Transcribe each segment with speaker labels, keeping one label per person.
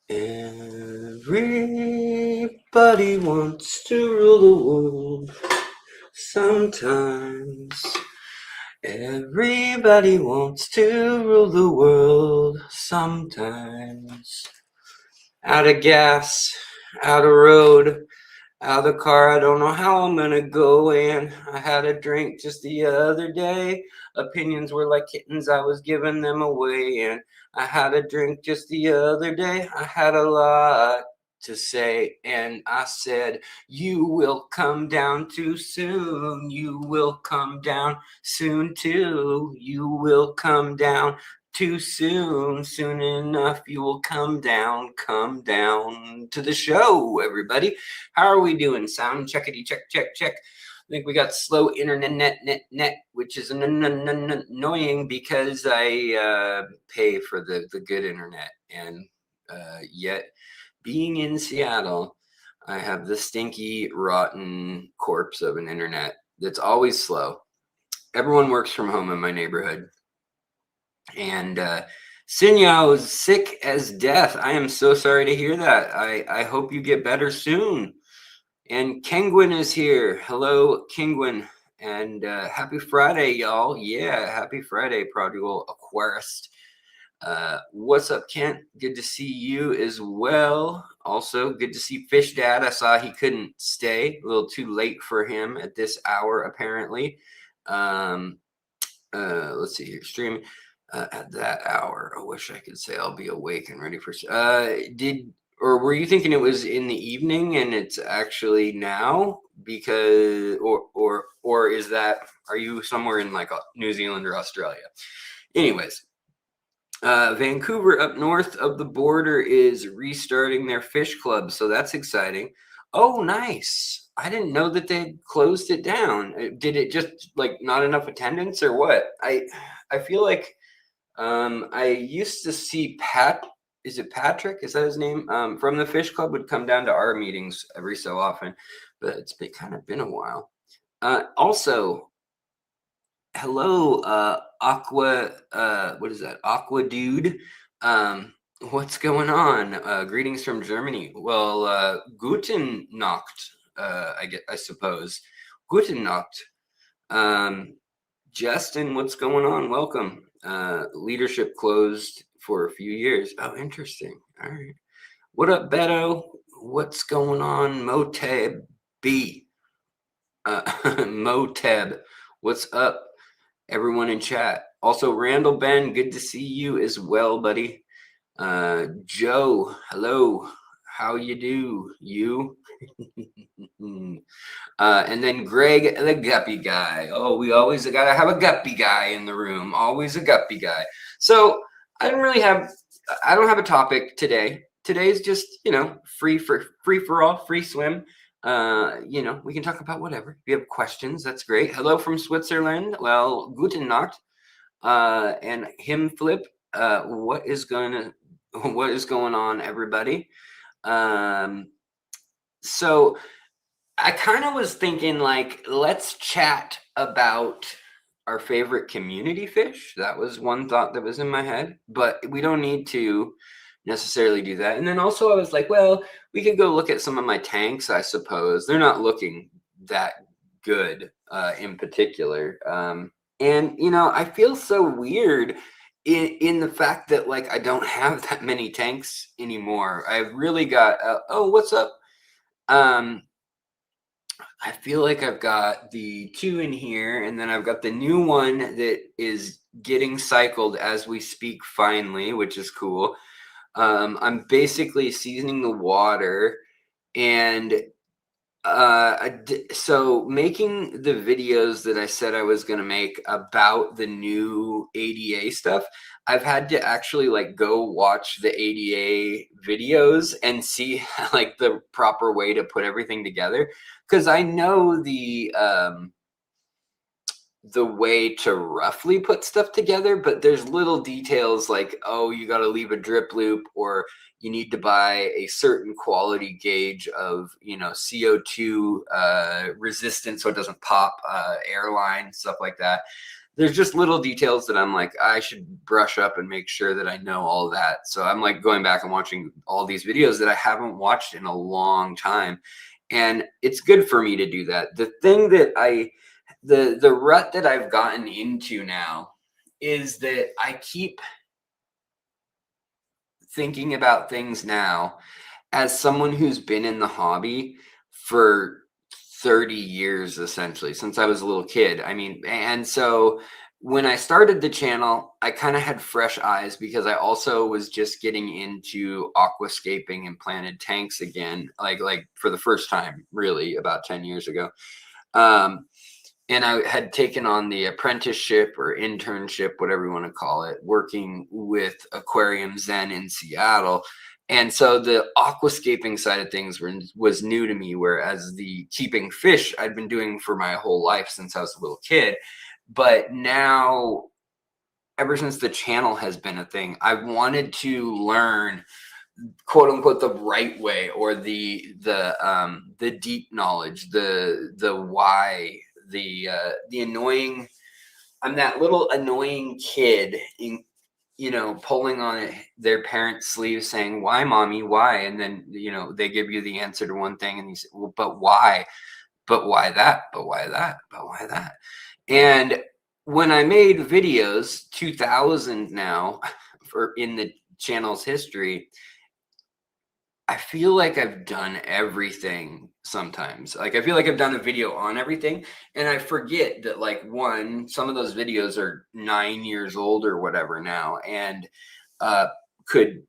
Speaker 1: Everybody wants to rule the world sometimes. Everybody wants to rule the world sometimes. Out of gas, out of road, out of the car, I don't know how I'm gonna go in. I had a drink just the other day. Opinions were like kittens, I was giving them away. And I had a drink just the other day. I had a lot to say. And I said, you will come down too soon. You will come down soon too. You will come down too soon. Soon enough, you will come down to the show, everybody. How are we doing? Sound checkity check check check. I think we got slow internet net, which is annoying because I pay for the good internet, and yet being in Seattle, I have the stinky, rotten corpse of an internet that's always slow. Everyone works from home in my neighborhood, and Sinyao is sick as death. I am so sorry to hear that. I hope you get better soon. And Kenguin is here. Hello, Kenguin. And happy Friday, y'all. Yeah, happy Friday, Prodigal Aquarist. What's up, Kent? Good to see you as well. Also, good to see Fish Dad. I saw he couldn't stay. A little too late for him at this hour, apparently. Let's see here. Stream at that hour. I wish I could say I'll be awake and ready for. Or were you thinking it was in the evening and it's actually now? Because or is that, are you somewhere in like New Zealand or Australia? Anyways, Vancouver up north of the border is restarting their fish club, so that's exciting. Oh, nice. I didn't know that they closed it down. Did it just like not enough attendance or what? I feel like I used to see is it Patrick? Is that his name? From the Fish Club would come down to our meetings every so often, but it's kind of been a while. Also, hello, Aqua. What is that? Aqua Dude. What's going on? Greetings from Germany. Well, Guten Nacht. I suppose. Guten Nacht. Justin, what's going on? Welcome. Leadership closed for a few years. Oh, interesting. All right. What up, Beto? What's going on? Motab B. Motab. What's up, everyone in chat? Also, Randall Ben, good to see you as well, buddy. Joe, hello. How you do? You? And then Greg, the guppy guy. Oh, we always got to have a guppy guy in the room. Always a guppy guy. So I don't have a topic today. Today's just, free for all, free swim. We can talk about whatever. If you have questions, that's great. Hello from Switzerland. Well, guten Nacht. And him flip. What is going on, everybody? So I kind of was thinking, like, let's chat about our favorite community fish. That was one thought that was in my head, but we don't need to necessarily do that. And then also I was like, well, we could go look at some of my tanks, I suppose. They're not looking that good in particular. And, I feel so weird in the fact that, like, I don't have that many tanks anymore. I've really got, oh, what's up? I feel like I've got the two in here, and then I've got the new one that is getting cycled as we speak finally, which is cool. I'm basically seasoning the water, and so making the videos that I said I was going to make about the new ADA stuff, I've had to actually like go watch the ADA videos and see like the proper way to put everything together, because I know the way to roughly put stuff together, but there's little details like, oh, you got to leave a drip loop, or you need to buy a certain quality gauge of, CO2 resistance so it doesn't pop, airline, stuff like that. there's just little details that I'm like, I should brush up and make sure that I know all that. So I'm like going back and watching all these videos that I haven't watched in a long time. And it's good for me to do that. The thing that the rut that I've gotten into now is that I keep thinking about things now as someone who's been in the hobby for 30 years, essentially, since I was a little kid. I mean, and so when I started the channel, I kind of had fresh eyes because I also was just getting into aquascaping and planted tanks again, like for the first time, really, about 10 years ago. Um, and I had taken on the apprenticeship or internship, whatever you want to call it, working with Aquarium Zen in Seattle. And so the aquascaping side of things was new to me, whereas the keeping fish I'd been doing for my whole life since I was a little kid. But now, ever since the channel has been a thing, I wanted to learn, quote unquote, the right way, or the deep knowledge, the why, the annoying. I'm that little annoying kid in, pulling on their parents' sleeve saying, "Why, mommy? Why?" And then, they give you the answer to one thing and you say, "Well, but why? But why that? But why that? But why that?" And when I made videos, 2000 now, for in the channel's history, I feel like I've done everything sometimes. Like, I feel like I've done a video on everything, and I forget that, like, one, some of those videos are 9 years old or whatever now, and could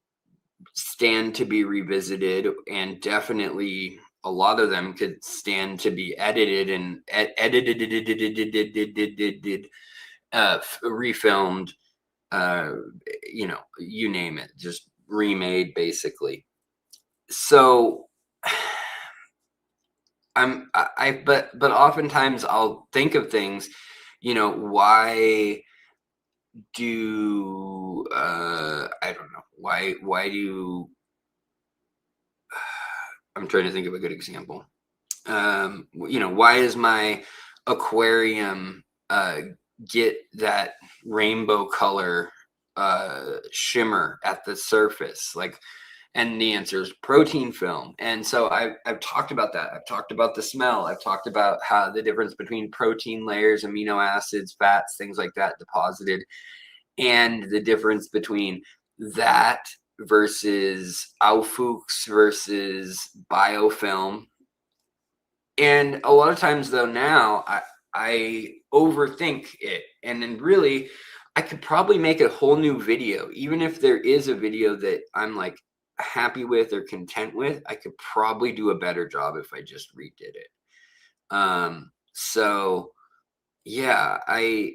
Speaker 1: stand to be revisited, and definitely a lot of them could stand to be edited and edited, refilmed, you name it, just remade basically. So but oftentimes I'll think of things, why do I don't know, why do I'm trying to think of a good example. Why is my aquarium get that rainbow color shimmer at the surface? Like, and the answer is protein film. And so I've talked about that. I've talked about the smell. I've talked about how the difference between protein layers, amino acids, fats, things like that deposited, and the difference between that versus Aufux versus biofilm. And a lot of times, though, now I overthink it. And then really, I could probably make a whole new video. Even if there is a video that I'm like happy with or content with, I could probably do a better job if I just redid it. So yeah, I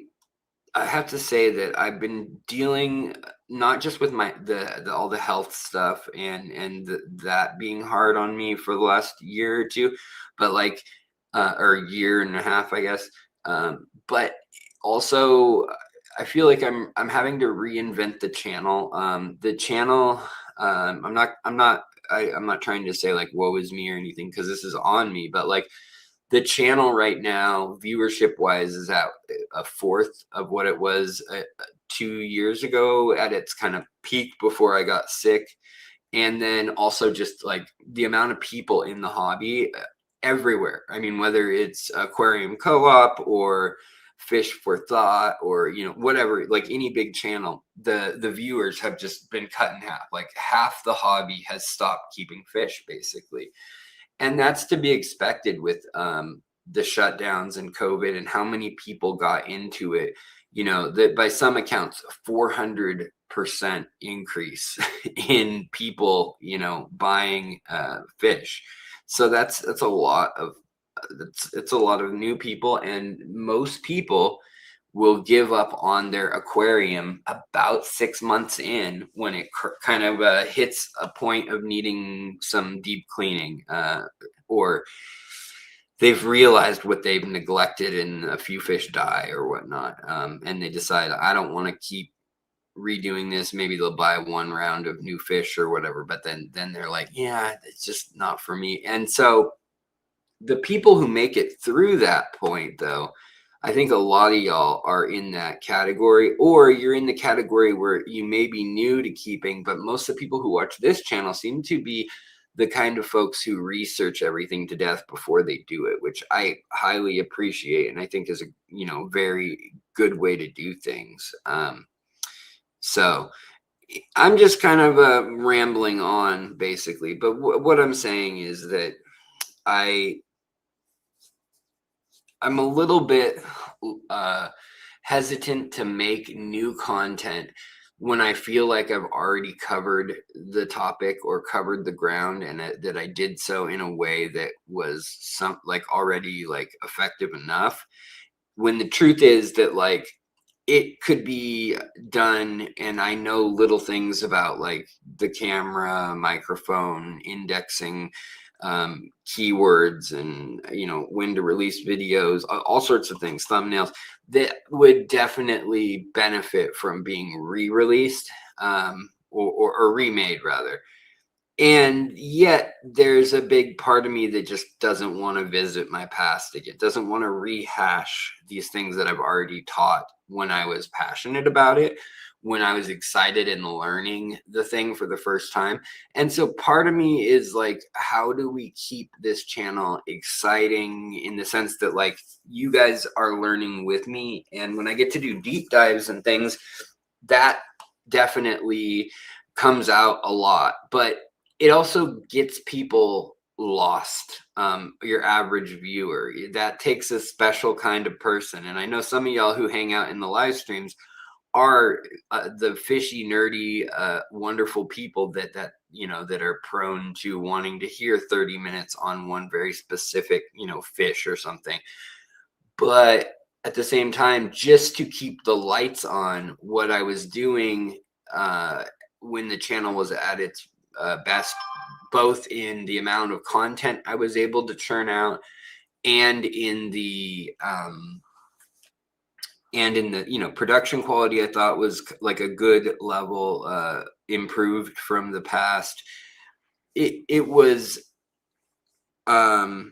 Speaker 1: have to say that I've been dealing not just with the all the health stuff and that being hard on me for the last year or two, but like or a year and a half, I guess. But also, I feel like I'm having to reinvent the channel. The channel, I'm not trying to say like woe is me or anything, because this is on me, but like the channel right now, viewership wise, is at a fourth of what it was 2 years ago at its kind of peak before I got sick. And then also just like the amount of people in the hobby everywhere. I mean, whether it's Aquarium Co-op or Fish for Thought or, whatever, like any big channel, the viewers have just been cut in half. Like half the hobby has stopped keeping fish, basically. And that's to be expected with the shutdowns and COVID and how many people got into it. That by some accounts, 400% increase in people, buying fish. So that's a lot of it's a lot of new people, and most people will give up on their aquarium about 6 months in, when it kind of hits a point of needing some deep cleaning, or they've realized what they've neglected and a few fish die or whatnot, and they decide, I don't want to keep redoing this. Maybe they'll buy one round of new fish or whatever, but then they're like, yeah, it's just not for me. And so the people who make it through that point, though, I think a lot of y'all are in that category, or you're in the category where you may be new to keeping, but most of the people who watch this channel seem to be the kind of folks who research everything to death before they do it, which I highly appreciate and I think is a very good way to do things. So I'm just kind of rambling on basically, but what I'm saying is that I'm a little bit hesitant to make new content when I feel like I've already covered the topic or covered the ground, and that I did so in a way that was already effective enough. When the truth is that it could be done, and I know little things about the camera, microphone, indexing, keywords, and when to release videos, all sorts of things, thumbnails that would definitely benefit from being re-released, or remade rather. And yet there's a big part of me that just doesn't want to visit my past again, doesn't want to rehash these things that I've already taught when I was passionate about it, when I was excited in learning the thing for the first time. And so part of me is like, how do we keep this channel exciting in the sense that you guys are learning with me? And when I get to do deep dives and things, that definitely comes out a lot. But it also gets people lost. Your average viewer, that takes a special kind of person. And I know some of y'all who hang out in the live streams are the fishy, nerdy, wonderful people that are prone to wanting to hear 30 minutes on one very specific, fish or something. But at the same time, just to keep the lights on, what I was doing when the channel was at its best, both in the amount of content I was able to churn out and in the production quality, I thought was like a good level improved from the past. It was about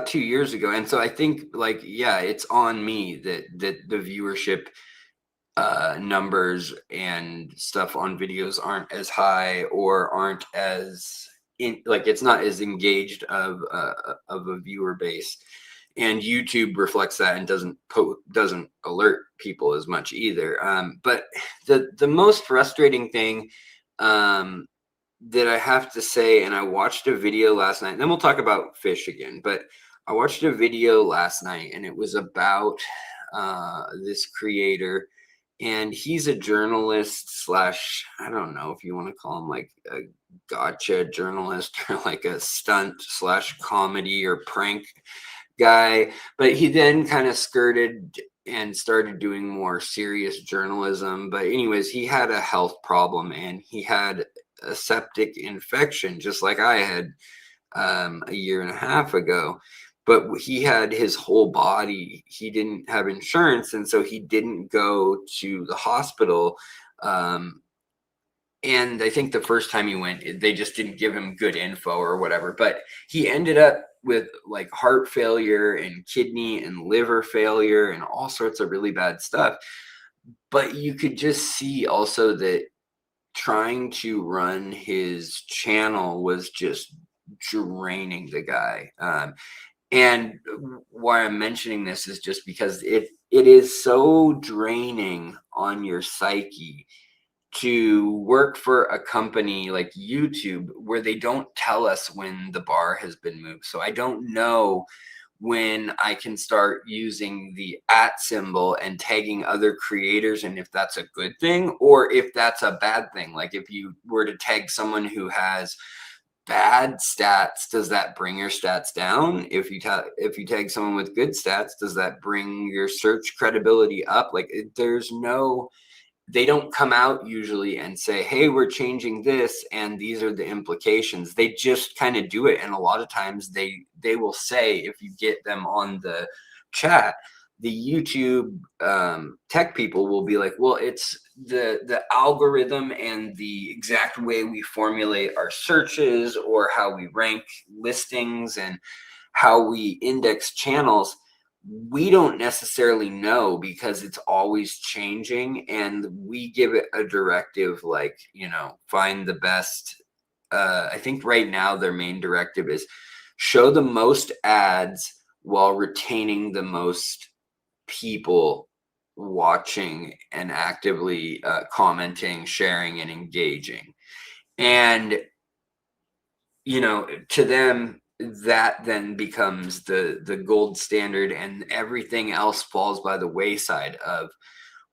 Speaker 1: 2 years ago, and so I think it's on me that the viewership numbers and stuff on videos aren't as high, or aren't as it's not as engaged of a viewer base, and YouTube reflects that and doesn't alert people as much either. But the most frustrating thing that I have to say, and I watched a video last night, and then we'll talk about fish again, but I watched a video last night, and it was about this creator. And he's a journalist slash, I don't know if you want to call him like a gotcha journalist, or like a stunt slash comedy or prank guy. But he then kind of skirted and started doing more serious journalism. But anyways, he had a health problem, and he had a septic infection, just like I had a year and a half ago. But he had his whole body, he didn't have insurance, and so he didn't go to the hospital. And I think the first time he went, they just didn't give him good info or whatever. But he ended up with heart failure and kidney and liver failure and all sorts of really bad stuff. But you could just see also that trying to run his channel was just draining the guy. And why I'm mentioning this is just because it is so draining on your psyche to work for a company like YouTube, where they don't tell us when the bar has been moved. So I don't know when I can start using the @ symbol and tagging other creators, and if that's a good thing or if that's a bad thing. Like if you were to tag someone who has bad stats, does that bring your stats down? If you tag someone with good stats, does that bring your search credibility up? They don't come out usually and say, hey, we're changing this and these are the implications. They just kind of do it. And a lot of times they will say, if you get them on the chat, the YouTube tech people will be like, well, it's the algorithm and the exact way we formulate our searches, or how we rank listings and how we index channels. we don't necessarily know because it's always changing, and we give it a directive like, find the best. I think right now their main directive is show the most ads while retaining the most people watching and actively commenting, sharing, and engaging. And to them, that then becomes the gold standard, and everything else falls by the wayside of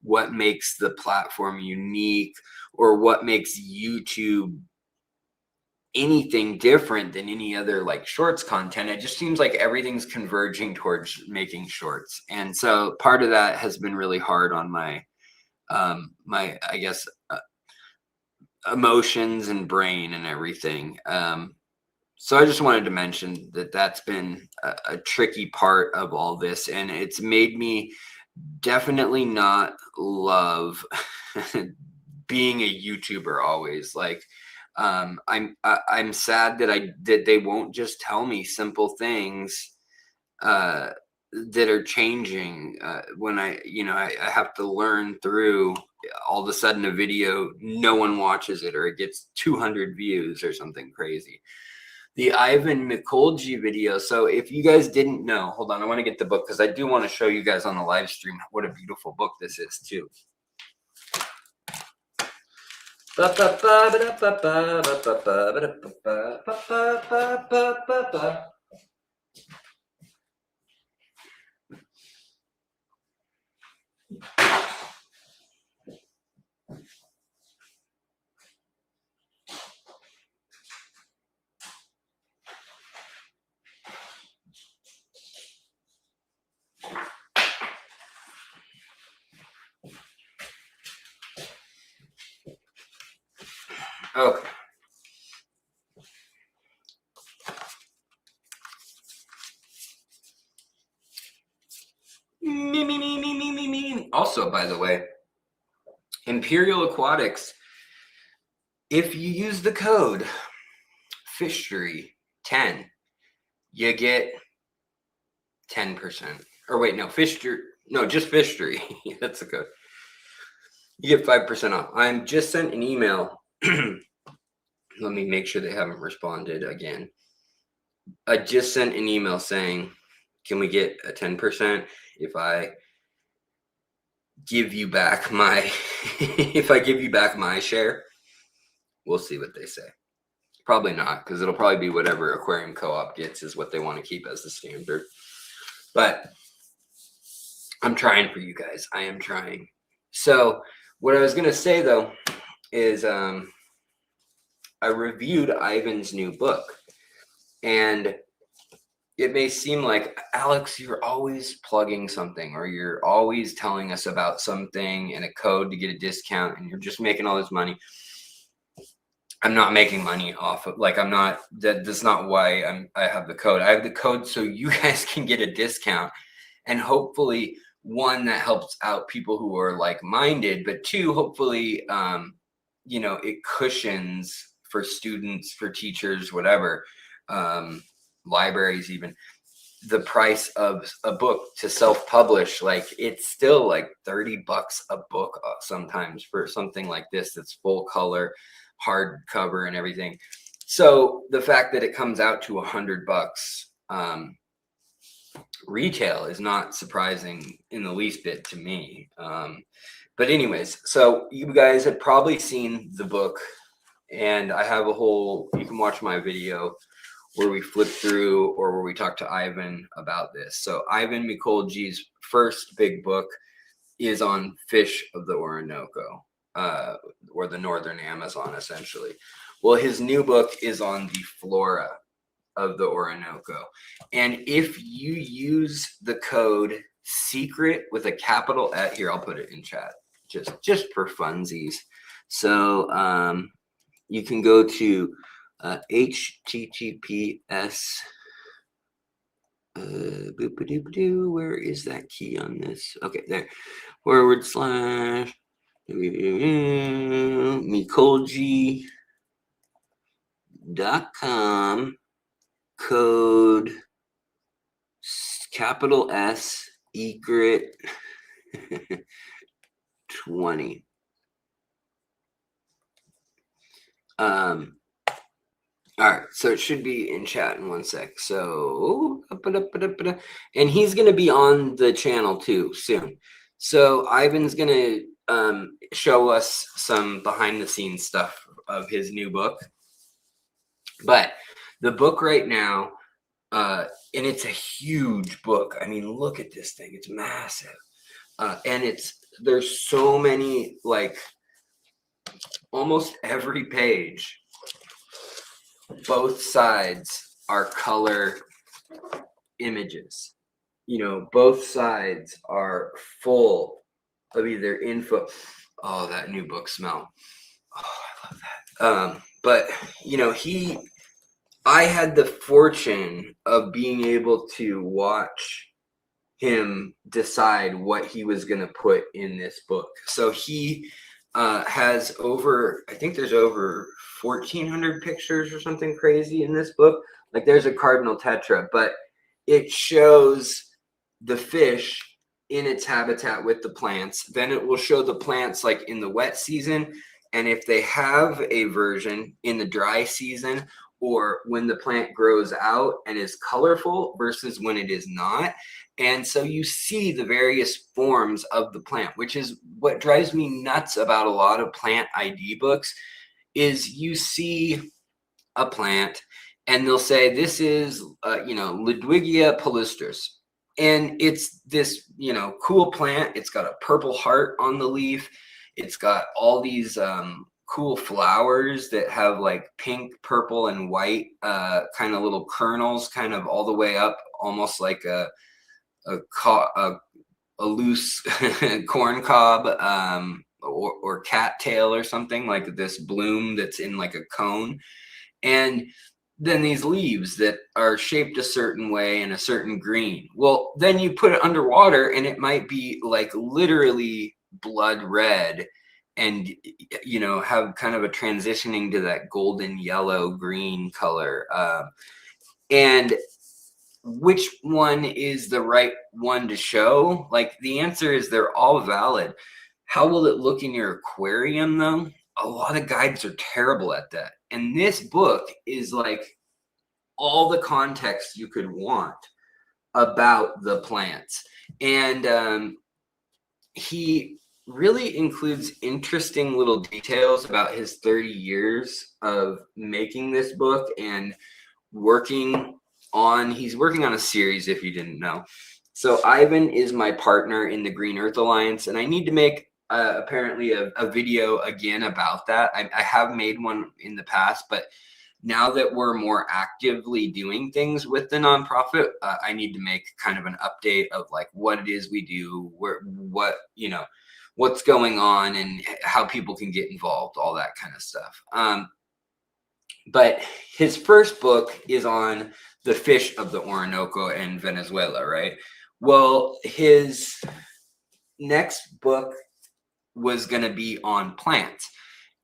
Speaker 1: what makes the platform unique, or what makes YouTube anything different than any other like shorts content. It just seems like everything's converging towards making shorts. And so part of that has been really hard on my I guess emotions and brain and everything. So I just wanted to mention that that's been a tricky part of all this, and it's made me definitely not love being a YouTuber always. Like, I'm sad that they won't just tell me simple things that are changing when I have to learn through. All of a sudden a video, no one watches it, or it gets 200 views or something crazy. The Ivan Mikolji video. So if you guys didn't know, hold on, I want to get the book because I do want to show you guys on the live stream what a beautiful book this is too. Okay. Me. Also, by the way, Imperial Aquatics, if you use the code Fishery10, you get 10%. Or wait, no, just Fishery. That's the code. You get 5% off. I'm just sent an email. Let me make sure they haven't responded again. I just sent an email saying, can we get a 10% if I give you back my share? We'll see what they say. Probably not, because it'll probably be whatever Aquarium Co-op gets is what they want to keep as the standard. But I'm trying for you guys. I am trying. So what I was going to say, though, is I reviewed Ivan's new book. And it may seem like, Alex, you're always plugging something, or you're always telling us about something and a code to get a discount, and you're just making all this money. I'm not making money off of, like, I'm not, that's not why I have the code. I have the code so you guys can get a discount, and hopefully, one, that helps out people who are like-minded, but two, hopefully, it cushions for students, for teachers, whatever, libraries, even the price of a book to self-publish. Like, it's still like $30 a book sometimes for something like this that's full color, hardcover, and everything. So the fact that it comes out to $100 retail is not surprising in the least bit to me. But anyways, so you guys have probably seen the book, and I have you can watch my video where we flip through, or where we talk to Ivan about this. So Ivan Mikolji's first big book is on fish of the Orinoco, or the Northern Amazon, essentially. Well, his new book is on the flora of the Orinoco. And if you use the code SECRET with a capital S, here, I'll put it in chat, just for funsies. So you can go to HTTPS. Where is that key on this? Okay, there. /Mikolji.com code capital S Egret 20. All right, so it should be in chat in 1 sec. So, and he's going to be on the channel too soon. So Ivan's going to show us some behind the scenes stuff of his new book. But the book right now, and it's a huge book. I mean, look at this thing; it's massive, and there's so many, like almost every page. Both sides are color images. You know, both sides are full of either info. Oh, that new book smell. Oh, I love that. But you know, I had the fortune of being able to watch him decide what he was going to put in this book. So he has I think there's over 1,400 pictures or something crazy in this book. Like there's a cardinal tetra, but it shows the fish in its habitat with the plants. Then it will show the plants like in the wet season, and if they have a version in the dry season, or when the plant grows out and is colorful versus when it is not. And so you see the various forms of the plant, which is what drives me nuts about a lot of plant ID books, is you see a plant and they'll say, this is, Ludwigia palustris. And it's this, cool plant. It's got a purple heart on the leaf. It's got all these cool flowers that have like pink, purple, and white kind of little kernels kind of all the way up, almost like a loose corn cob or cattail or something, like this bloom that's in like a cone. And then these leaves that are shaped a certain way and a certain green. Well, then you put it underwater and it might be like literally blood red and, have kind of a transitioning to that golden yellow green color. And which one is the right one to show? Like the answer is they're all valid. How will it look in your aquarium though? A lot of guides are terrible at that. And this book is like all the context you could want about the plants. And he really includes interesting little details about his 30 years of making this book and he's working on a series, if you didn't know. So Ivan is my partner in the Green Earth Alliance, and I need to make apparently a video again about that. I have made one in the past, but now that we're more actively doing things with the nonprofit, I need to make kind of an update of like what it is we do, what's going on and how people can get involved, all that kind of stuff. But his first book is on the fish of the Orinoco and Venezuela, right? Well, his next book was going to be on plants.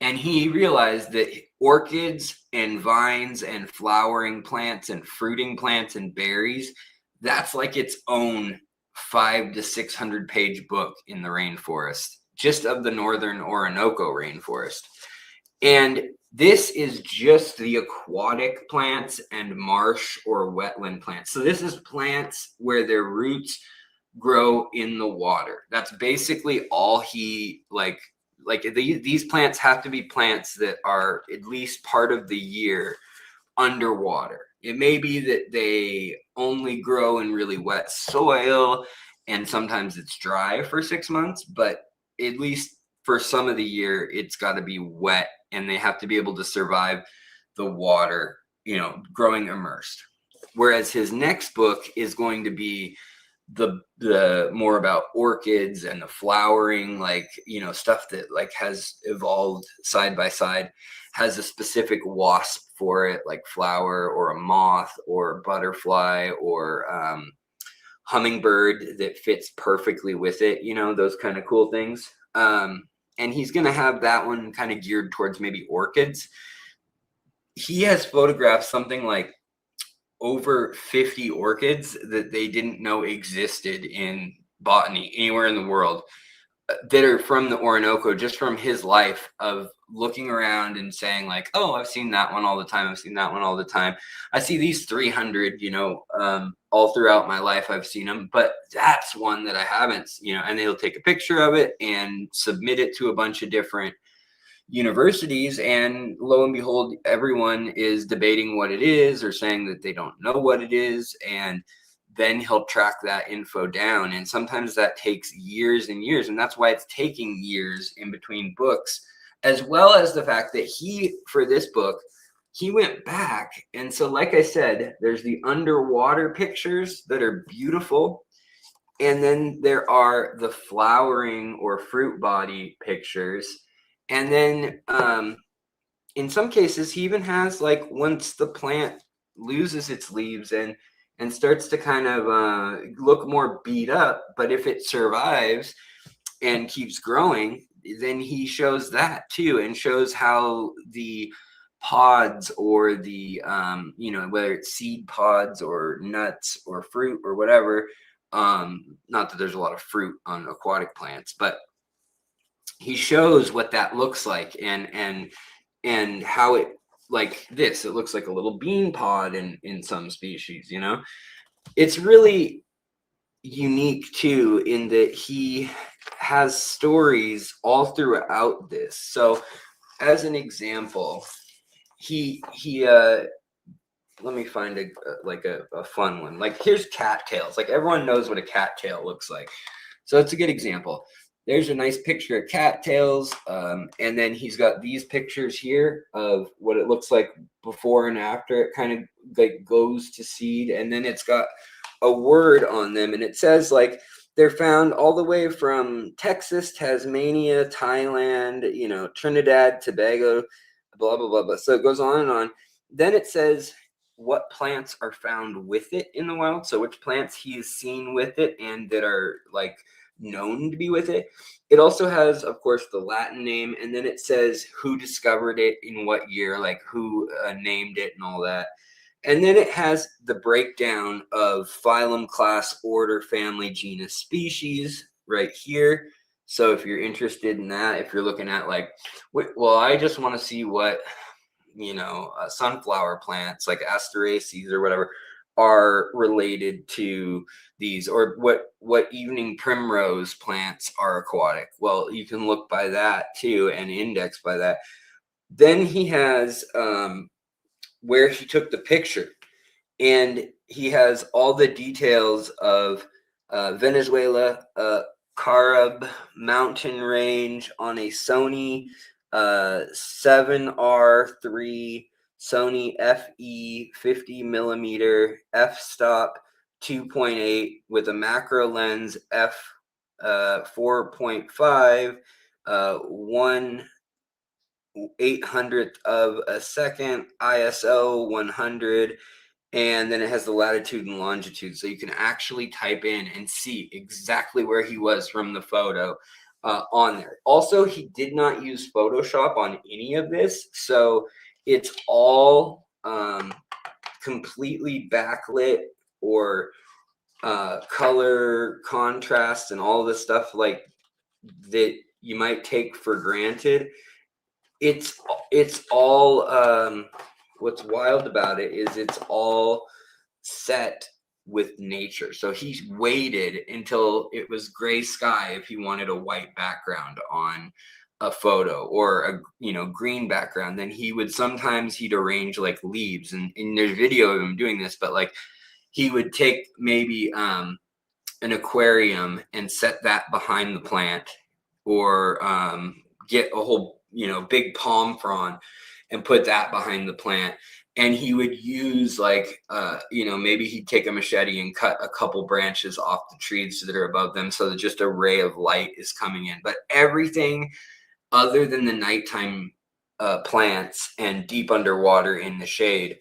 Speaker 1: And he realized that orchids and vines and flowering plants and fruiting plants and berries, that's like its own 500 to 600 page book in the rainforest, just of the northern Orinoco rainforest. And this is just the aquatic plants and marsh or wetland plants. So this is plants where their roots grow in the water. That's basically all he these plants have to be plants that are at least part of the year underwater. It may be that they only grow in really wet soil and sometimes it's dry for 6 months, but at least for some of the year, it's got to be wet and they have to be able to survive the water, growing immersed. Whereas his next book is going to be the more about orchids and the flowering, stuff that has evolved side by side, has a specific wasp for it, like flower or a moth or butterfly or hummingbird that fits perfectly with it, those kind of cool things. And he's going to have that one kind of geared towards maybe orchids. He has photographed something like over 50 orchids that they didn't know existed in botany anywhere in the world, that are from the Orinoco, just from his life of looking around and saying like, oh, I've seen that one all the time. I've seen that one all the time. I see these 300, all throughout my life. I've seen them, but that's one that I haven't, and he'll take a picture of it and submit it to a bunch of different universities, and lo and behold, everyone is debating what it is or saying that they don't know what it is, and then he'll track that info down, and sometimes that takes years and years, and that's why it's taking years in between books, as well as the fact that for this book, he went back, and so like I said, there's the underwater pictures that are beautiful, and then there are the flowering or fruit body pictures. And then in some cases, he even has like once the plant loses its leaves and starts to kind of look more beat up, but if it survives and keeps growing, then he shows that too, and shows how the pods or the whether it's seed pods or nuts or fruit or whatever, not that there's a lot of fruit on aquatic plants, but he shows what that looks like, and how it, like this, it looks like a little bean pod in some species. It's really unique too, in that he has stories all throughout this. So as an example, he let me find a fun one. Like, here's cattails. Like, everyone knows what a cattail looks like, so it's a good example. There's a nice picture of cattails, and then he's got these pictures here of what it looks like before and after it kind of like goes to seed, and then it's got a word on them, and it says like they're found all the way from Texas, Tasmania, Thailand, Trinidad, Tobago, blah blah blah blah. So it goes on and on. Then it says what plants are found with it in the wild, so which plants he's seen with it and that are like known to be with it. It also has, of course, the Latin name, and then it says who discovered it in what year, like who named it and all that. And then it has the breakdown of phylum, class, order, family, genus, species right here. So if you're interested in that, if you're looking at like, well, I just want to see what sunflower plants like Asteraceae or whatever are related to these, or what evening primrose plants are aquatic. Well, you can look by that too and index by that. Then he has where he took the picture, and he has all the details of Venezuela, Carib mountain range on a Sony 7R3 Sony FE 50 millimeter f-stop 2.8 with a macro lens f 4.5, 1/800th of a second, ISO 100, and then it has the latitude and longitude, so you can actually type in and see exactly where he was from the photo on there. Also, he did not use Photoshop on any of this, so it's all completely backlit or color contrast and all the stuff like that you might take for granted. It's all what's wild about it is it's all set with nature. So he waited until it was gray sky if he wanted a white background on a photo, or a green background. Then he'd arrange like leaves, and there's video of him doing this, but like he would take maybe an aquarium and set that behind the plant, or get a whole big palm frond and put that behind the plant, and he would use like maybe he'd take a machete and cut a couple branches off the trees that are above them, so that just a ray of light is coming in. But everything other than the nighttime plants and deep underwater in the shade,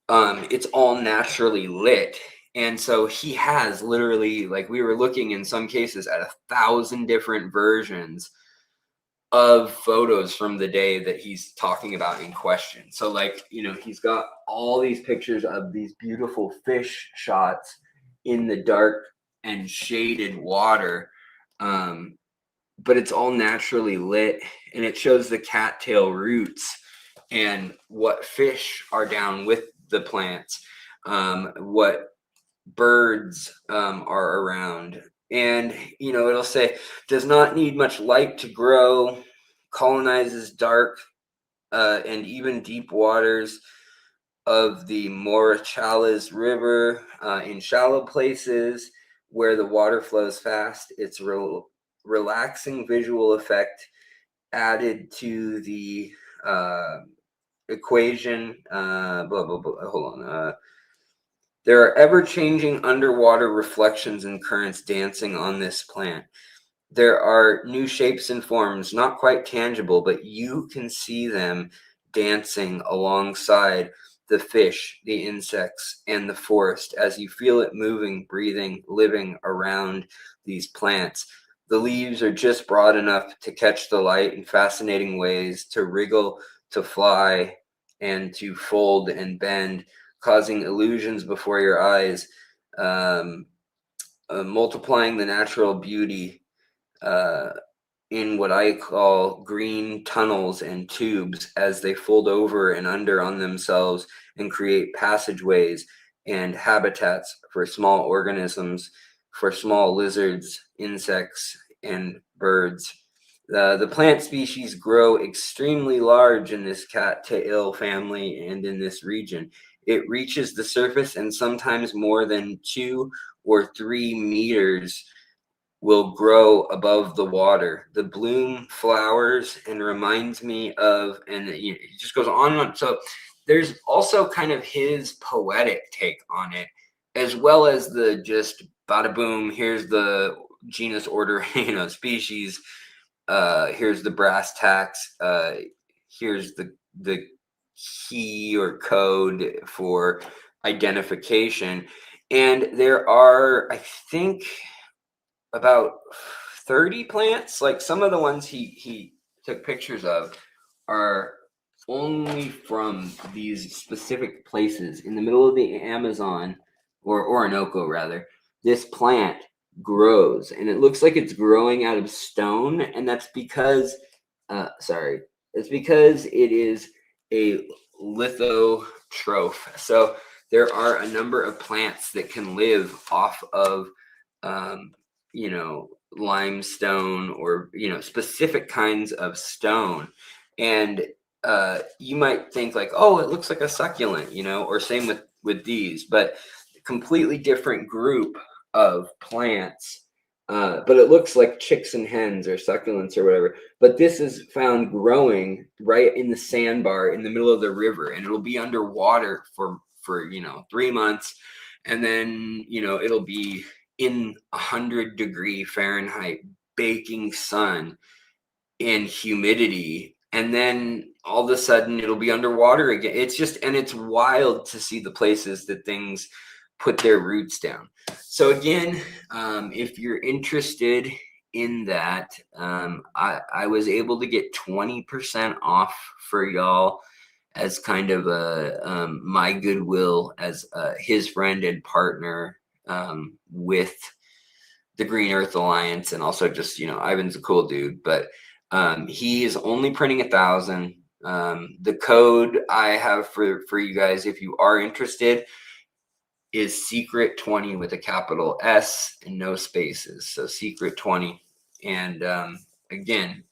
Speaker 1: it's all naturally lit. And so he has literally, like, we were looking in some cases at 1,000 different versions of photos from the day that he's talking about in question. So like, he's got all these pictures of these beautiful fish shots in the dark and shaded water. But it's all naturally lit, and it shows the cattail roots and what fish are down with the plants, what birds are around. And, it'll say, does not need much light to grow, colonizes dark and even deep waters of the Morachalas River in shallow places where the water flows fast. It's relaxing visual effect added to the equation. Blah, blah, blah. Hold on. There are ever-changing underwater reflections and currents dancing on this plant. There are new shapes and forms, not quite tangible, but you can see them dancing alongside the fish, the insects, and the forest as you feel it moving, breathing, living around these plants. The leaves are just broad enough to catch the light in fascinating ways, to wriggle, to fly, and to fold and bend, causing illusions before your eyes, multiplying the natural beauty in what I call green tunnels and tubes as they fold over and under on themselves and create passageways and habitats for small organisms, for small lizards, insects, and birds. The plant species grow extremely large in this cattail family and in this region. It reaches the surface and sometimes more than 2 or 3 meters will grow above the water. The bloom flowers and reminds me of, and it just goes on and on. So there's also kind of his poetic take on it, as well as the just bada boom, here's the genus, order, species, here's the brass tacks, here's the key or code for identification. And there are, I think, about 30 plants. Like some of the ones he took pictures of are only from these specific places in the middle of the Amazon, or Orinoco rather. This plant grows, and it looks like it's growing out of stone, and that's because it's because it is a lithotroph. So there are a number of plants that can live off of limestone or specific kinds of stone. And you might think like, oh, it looks like a succulent, or same with these, but completely different group of plants. But it looks like chicks and hens or succulents or whatever. But this is found growing right in the sandbar in the middle of the river, and it'll be underwater for 3 months, and then it'll be in 100-degree Fahrenheit baking sun and humidity, and then all of a sudden it'll be underwater again. It's wild to see the places that things put their roots down. So again, if you're interested in that, I was able to get 20% off for y'all as kind of a my goodwill as his friend and partner with the Green Earth Alliance, and also just Ivan's a cool dude, but he is only printing 1,000. The code I have for you guys, if you are interested, is Secret 20 with a capital S and no spaces. So Secret 20, and again,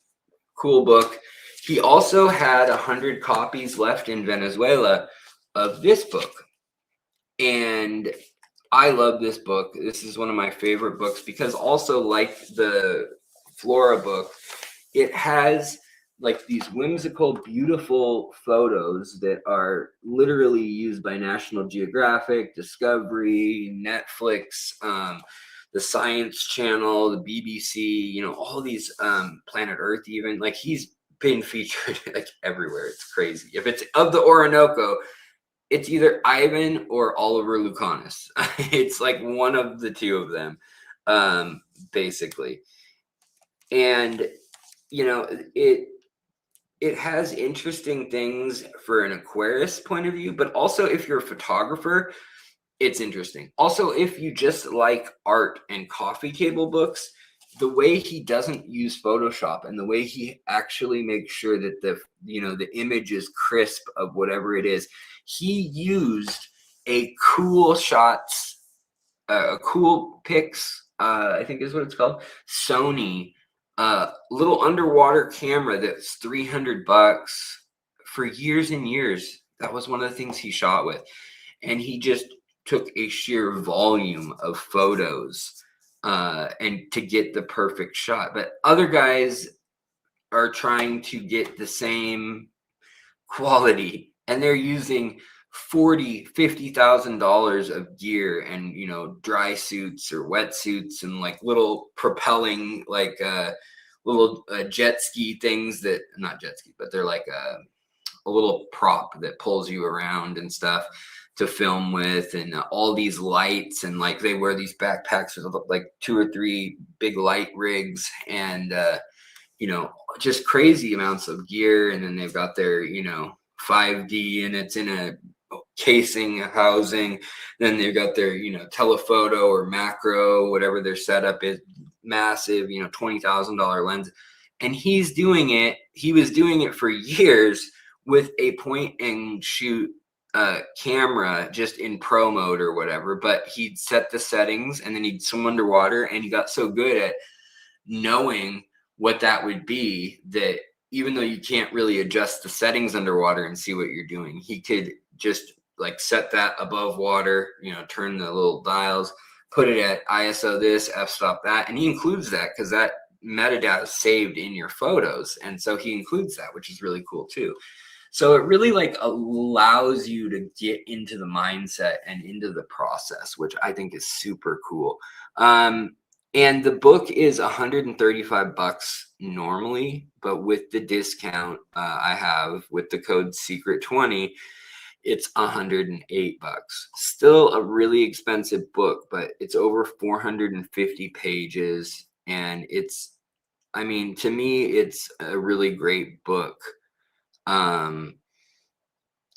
Speaker 1: cool book. He also had 100 copies left in Venezuela of this book, and I love this book. This is one of my favorite books because also, like the Flora book, it has like these whimsical, beautiful photos that are literally used by National Geographic, Discovery, Netflix, the Science Channel, the BBC, all these, Planet Earth even. Like, he's been featured like everywhere. It's crazy. If it's of the Orinoco, it's either Ivan or Oliver Lucanis. It's like one of the two of them, basically. And you know, it has interesting things for an aquarist point of view, but also if you're a photographer, it's interesting. Also, if you just like art and coffee table books, the way he doesn't use Photoshop and the way he actually makes sure that the image is crisp of whatever it is, he used a Cool Shots, a Coolpix, I think is what it's called, Sony, little underwater camera that's $300 for years and years. That was one of the things he shot with, and he just took a sheer volume of photos and to get the perfect shot. But other guys are trying to get the same quality, and they're using $40,000-$50,000 of gear and dry suits or wetsuits and like little propelling like little jet ski things that not jet ski, but they're like a little prop that pulls you around and stuff to film with, and all these lights, and like they wear these backpacks with like 2 or 3 big light rigs, and just crazy amounts of gear. And then they've got their 5D, and it's in a casing housing. Then they've got their telephoto or macro, whatever their setup is, massive $20,000 lens. And he was doing it for years with a point and shoot camera, just in pro mode or whatever. But he'd set the settings and then he'd swim underwater, and he got so good at knowing what that would be that even though you can't really adjust the settings underwater and see what you're doing, he could just like set that above water, turn the little dials, put it at ISO this, f-stop that, and he includes that because that metadata is saved in your photos, and so he includes that, which is really cool too. So it really like allows you to get into the mindset and into the process, which I think is super cool. And the book is $135 normally, but with the discount I have with the code SECRET20, it's $108. Still a really expensive book, but it's over 450 pages, and to me, it's a really great book.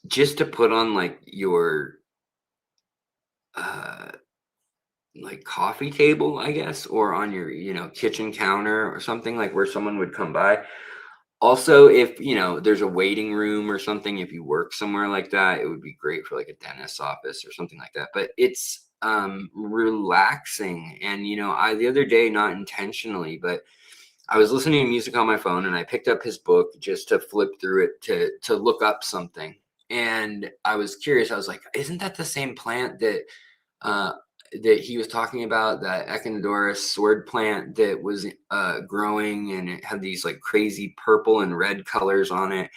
Speaker 1: Just to put on like your like coffee table, I guess, or on your kitchen counter or something, like where someone would come by. Also, if there's a waiting room or something, if you work somewhere like that, it would be great for like a dentist's office or something like that. But it's relaxing. And I the other day, not intentionally, but I was listening to music on my phone, and I picked up his book just to flip through it to look up something. And I was curious. I was like, isn't that the same plant that he was talking about, that Echinodorus sword plant that was growing, and it had these like crazy purple and red colors on it,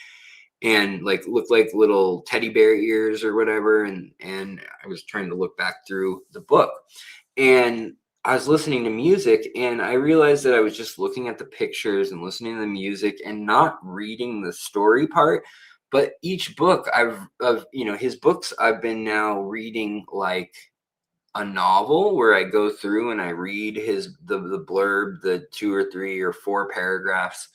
Speaker 1: and like looked like little teddy bear ears or whatever. And I was trying to look back through the book, and I was listening to music, and I realized that I was just looking at the pictures and listening to the music and not reading the story part. But each book his books, I've been now reading like a novel, where I go through and I read the blurb, the 2 or 3 or 4 paragraphs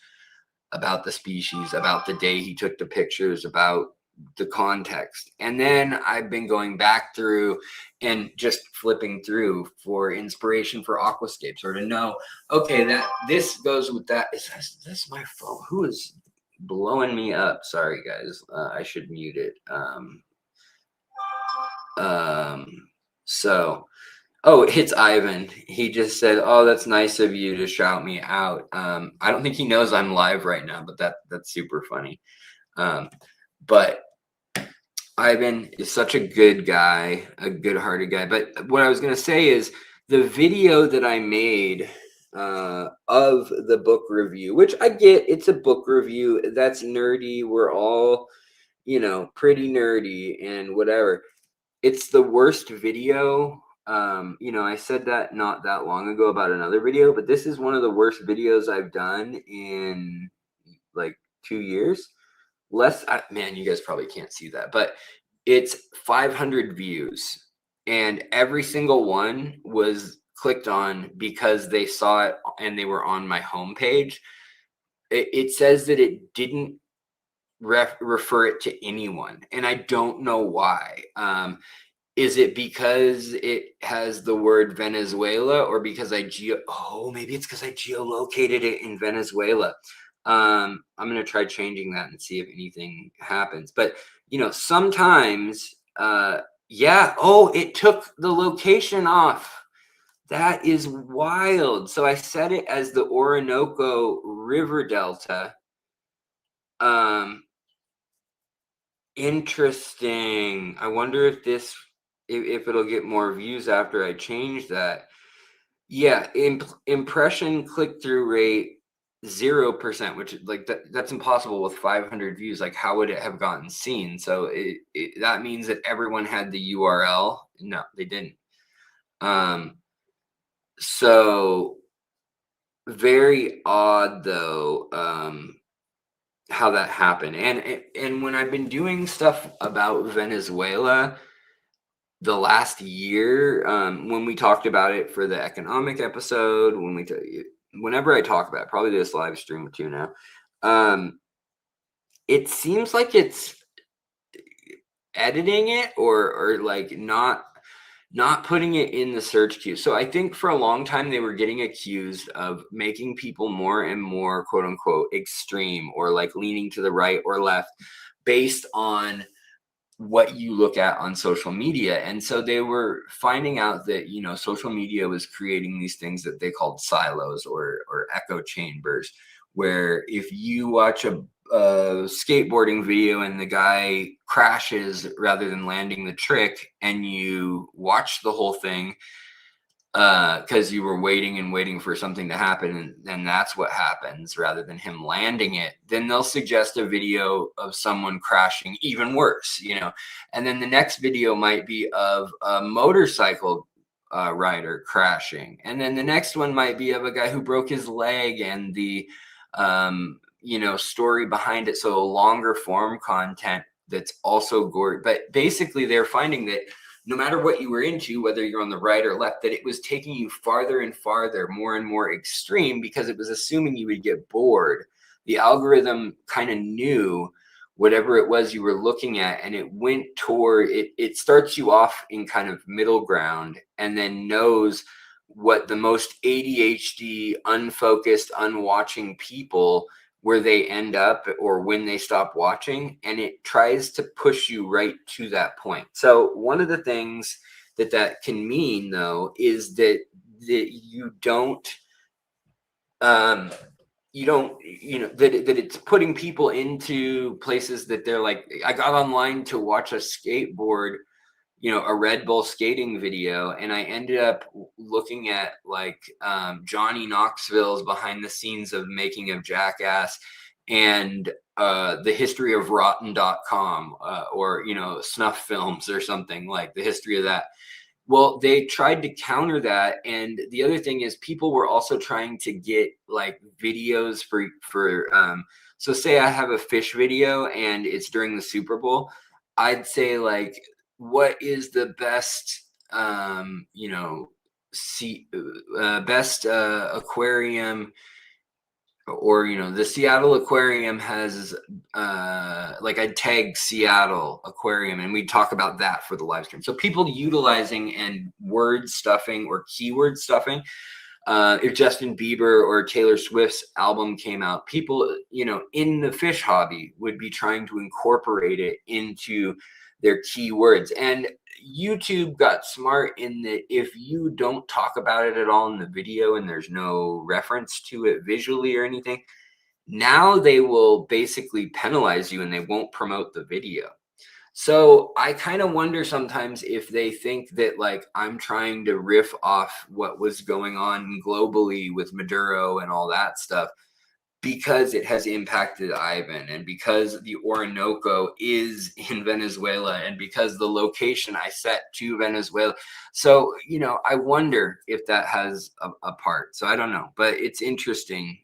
Speaker 1: about the species, about the day he took the pictures, about the context. And then I've been going back through and just flipping through for inspiration for aquascapes, or to know, okay, that this goes with that. Is this my phone? Who is blowing me up? Sorry guys, I should mute it. It's Ivan. He just said, "Oh, that's nice of you to shout me out." I don't think he knows I'm live right now, but that's super funny. But Ivan is such a good guy, a good-hearted guy. But what I was gonna say is the video that I made of the book review, which I get, it's a book review, that's nerdy. We're all, pretty nerdy and whatever. It's the worst video. I said that not that long ago about another video, but this is one of the worst videos I've done in like 2 years. Man, you guys probably can't see that, but it's 500 views, and every single one was clicked on because they saw it and they were on my homepage. it says that it didn't refer it to anyone, and I don't know why. Is it because it has the word Venezuela, or because maybe it's because I geolocated it in Venezuela. I'm gonna try changing that and see if anything happens. But sometimes, yeah. Oh, it took the location off. That is wild. So I set it as the Orinoco River Delta. Interesting. I wonder if it'll get more views after I change that. Yeah, impression click-through rate 0%, which like that's impossible with 500 views. Like, how would it have gotten seen? So that means that everyone had the URL. No, they didn't. So very odd though. How that happened. And when I've been doing stuff about Venezuela the last year, when we talked about it for the economic episode, whenever I talk about it, probably this live stream too now, it seems like it's editing it or like not putting it in the search queue. So I think for a long time they were getting accused of making people more and more quote unquote extreme, or like leaning to the right or left based on what you look at on social media. And so they were finding out that social media was creating these things that they called silos or echo chambers, where if you watch a skateboarding video and the guy crashes rather than landing the trick, and you watch the whole thing because you were waiting for something to happen, and that's what happens rather than him landing it, then they'll suggest a video of someone crashing even worse, and then the next video might be of a motorcycle rider crashing, and then the next one might be of a guy who broke his leg, and the story behind it. So longer form content that's also gory. But basically they're finding that no matter what you were into, whether you're on the right or left, that it was taking you farther and farther, more and more extreme, because it was assuming you would get bored. The algorithm kind of knew whatever it was you were looking at, and it went toward it. It starts you off in kind of middle ground, and then knows what the most ADHD, unfocused, unwatching people, where they end up or when they stop watching, and it tries to push you right to that point. So one of the things that can mean though is that you don't that it's putting people into places that they're like, I got online to watch a skateboard, a Red Bull skating video, and I ended up looking at like Johnny Knoxville's behind the scenes of making of Jackass, and the history of Rotten.com, or snuff films or something, like the history of that. Well, they tried to counter that, and the other thing is people were also trying to get like videos for so say I have a fish video and it's during the Super Bowl, I'd say like, what is the best best aquarium, or the Seattle Aquarium has like, I'd tag Seattle Aquarium and we'd talk about that for the live stream. So people utilizing and word stuffing or keyword stuffing. If Justin Bieber or Taylor Swift's album came out, people in the fish hobby would be trying to incorporate it into their keywords. And YouTube got smart in that if you don't talk about it at all in the video and there's no reference to it visually or anything, now they will basically penalize you and they won't promote the video. So I kind of wonder sometimes if they think that like I'm trying to riff off what was going on globally with Maduro and all that stuff, because it has impacted Ivan, and because the Orinoco is in Venezuela, and because the location I set to Venezuela. So, I wonder if that has a part. So I don't know, but it's interesting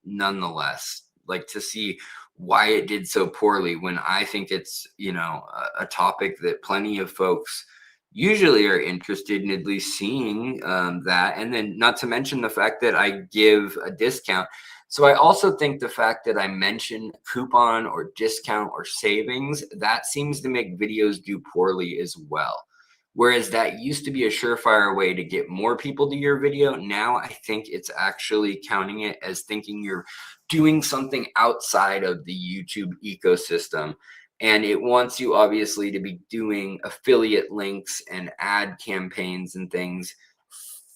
Speaker 1: nonetheless, like to see why it did so poorly, when I think it's, a topic that plenty of folks usually are interested in at least seeing that. And then not to mention the fact that I give a discount. So I also think the fact that I mention coupon or discount or savings, that seems to make videos do poorly as well. Whereas that used to be a surefire way to get more people to your video. Now I think it's actually counting it as thinking you're doing something outside of the YouTube ecosystem. And it wants you obviously to be doing affiliate links and ad campaigns and things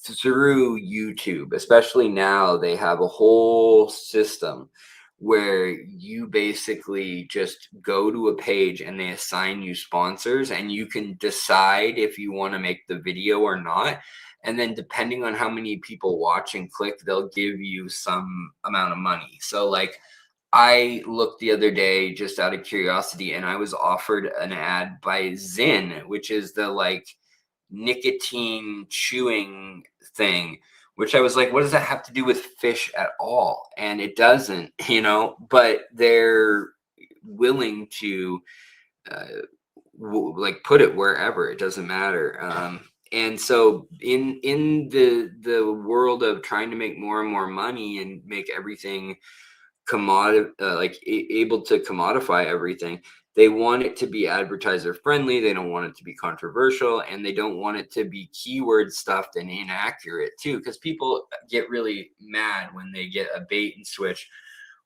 Speaker 1: through YouTube, especially now they have a whole system where you basically just go to a page and they assign you sponsors and you can decide if you want to make the video or not. And then depending on how many people watch and click, they'll give you some amount of money. So like I looked the other day just out of curiosity and I was offered an ad by Zyn, which is the like nicotine chewing thing, which I was like, what does that have to do with fish at all? And it doesn't, but they're willing to uh, like put it wherever, it doesn't matter. And so in the world of trying to make more and more money and make everything able to commodify everything, they want it to be advertiser friendly, they don't want it to be controversial, and they don't want it to be keyword stuffed and inaccurate too, because people get really mad when they get a bait and switch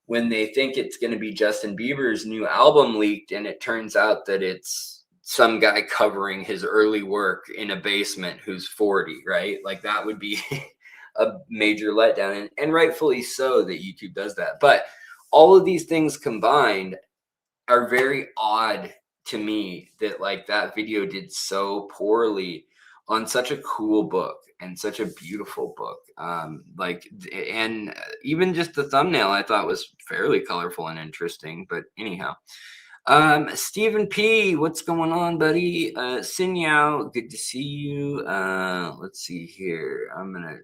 Speaker 1: when they think it's going to be Justin Bieber's new album leaked and it turns out that it's some guy covering his early work in a basement who's 40, right? Like that would be a major letdown, and rightfully so that YouTube does that. But all of these things combined are very odd to me, that like that video did so poorly on such a cool book and such a beautiful book. And even just the thumbnail I thought was fairly colorful and interesting. But anyhow, Stephen P, what's going on, buddy? Sin Yao, good to see you. Let's see here. I'm gonna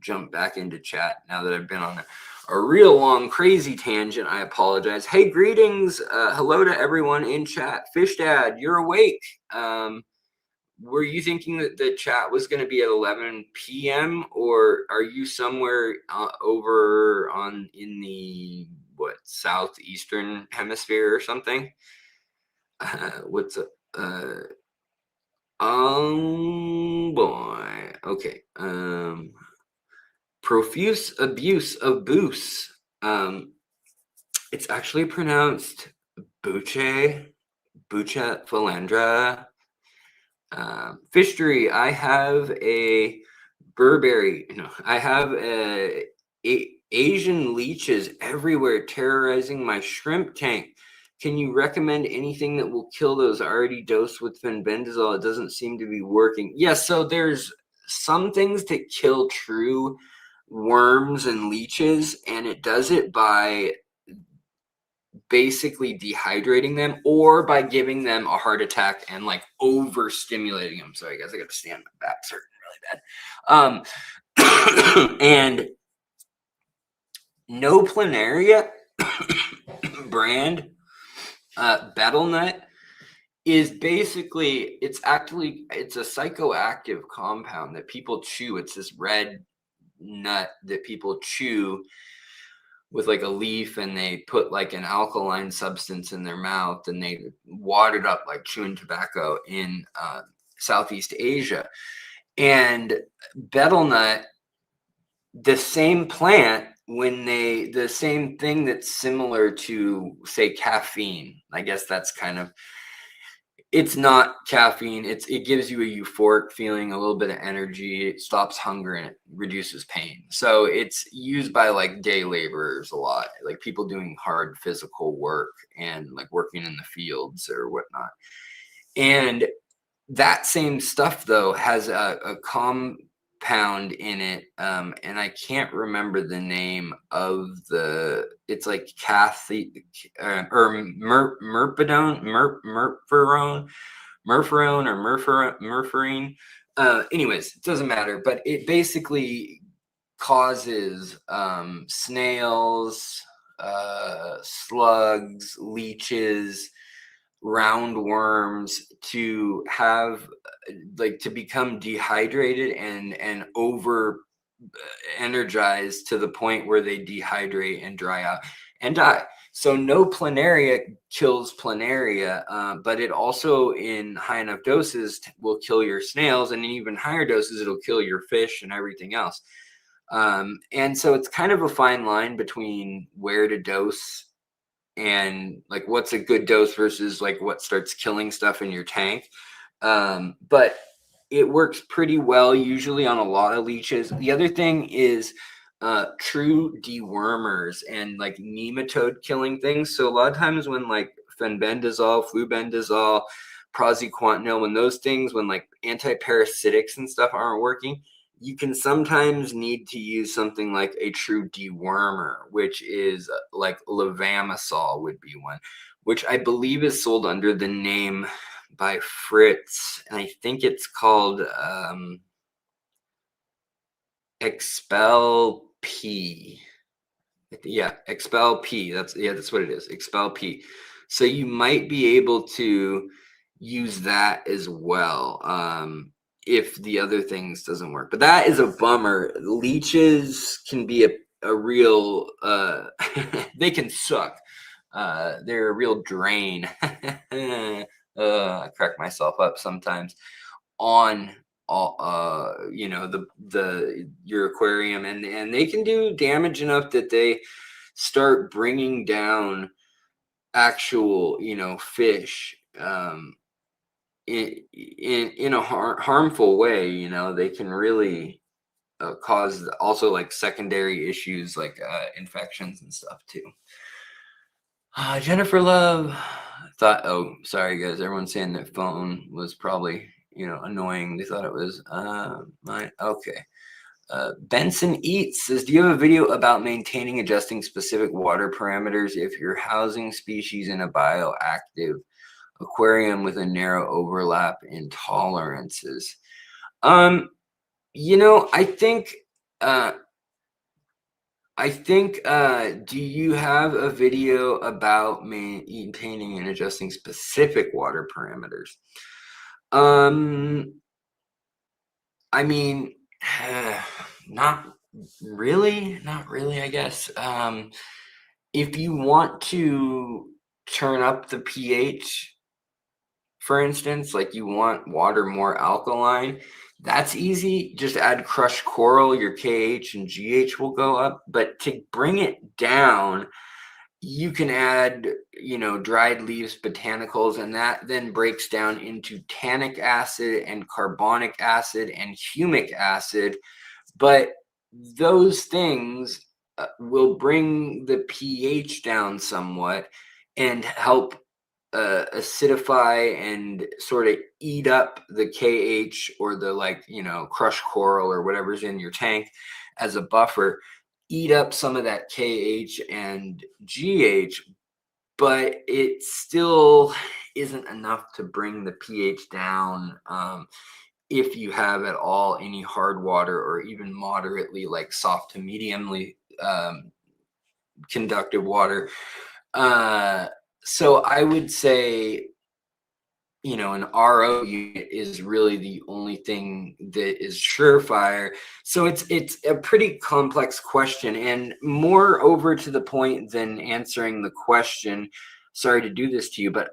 Speaker 1: jump back into chat now that I've been on a real long crazy tangent. I apologize. Hey, greetings. Hello to everyone in chat. Fish Dad, you're awake. Were you thinking that the chat was going to be at 11 p.m. or are you somewhere over on in the southeastern hemisphere or something? What's up? Boy. Okay. Profuse abuse of booze. It's actually pronounced buche, bucha philandra. Fishery. I have a Burberry. No, I have Asian leeches everywhere terrorizing my shrimp tank. Can you recommend anything that will kill those? Already dosed with fenbendazole. It doesn't seem to be working. Yes, so there's some things that kill true worms and leeches, and it does it by basically dehydrating them or by giving them a heart attack and like overstimulating them. Sorry guys, I gotta stand, my back's hurting really bad. And No Planaria brand betel nut is basically, it's a psychoactive compound that people chew. It's this red nut that people chew with like a leaf, and they put like an alkaline substance in their mouth and they wad it up like chewing tobacco in Southeast Asia. And betel nut, the same plant, the same thing that's similar to say caffeine, I guess that's kind of, it's not caffeine. It gives you a euphoric feeling, a little bit of energy. It stops hunger and it reduces pain. So it's used by like day laborers a lot, like people doing hard physical work and like working in the fields or whatnot. And that same stuff though has a compound in it, and I can't remember the name of it's like Kathy or murpidone, murferone or murferine. Anyways, it doesn't matter, but it basically causes snails, slugs, leeches, roundworms to have like to become dehydrated and over energized to the point where they dehydrate and dry out and die. So no planaria kills planaria, but it also in high enough doses will kill your snails, and in even higher doses it'll kill your fish and everything else. And so it's kind of a fine line between where to dose and like what's a good dose versus like what starts killing stuff in your tank. But it works pretty well usually on a lot of leeches. The other thing is true dewormers and like nematode killing things. So a lot of times when like fenbendazole, flubendazole, praziquantel, when those things, when like antiparasitics and stuff aren't working, you can sometimes need to use something like a true dewormer, which is like levamisole would be one, which I believe is sold under the name by Fritz, and I think it's called Expel P. Yeah, Expel P. That's what it is. Expel P. So you might be able to use that as well if the other things doesn't work. But that is a bummer. Leeches can be a real they can suck. They're a real drain. I crack myself up sometimes on all the your aquarium, and they can do damage enough that they start bringing down actual fish in a harmful way. They can really cause also like secondary issues like infections and stuff too. Jennifer Love thought, oh, sorry guys, everyone's saying their phone was probably annoying. They thought it was mine. Okay. Benson Eats says, do you have a video about maintaining adjusting specific water parameters if you're housing species in a bioactive aquarium with a narrow overlap in tolerances? I think do you have a video about maintaining and adjusting specific water parameters? I mean, not really, I guess. If you want to turn up the pH, for instance, like you want water more alkaline, that's easy. Just add crushed coral, your KH and GH will go up. But to bring it down, you can add, dried leaves, botanicals, and that then breaks down into tannic acid and carbonic acid and humic acid. But those things will bring the pH down somewhat and help acidify and sort of eat up the KH or the crushed coral or whatever's in your tank as a buffer, eat up some of that KH and GH, but it still isn't enough to bring the pH down if you have at all any hard water or even moderately like soft to mediumly conductive water. So I would say, an RO unit is really the only thing that is surefire. So it's a pretty complex question, and more over to the point than answering the question. Sorry to do this to you, but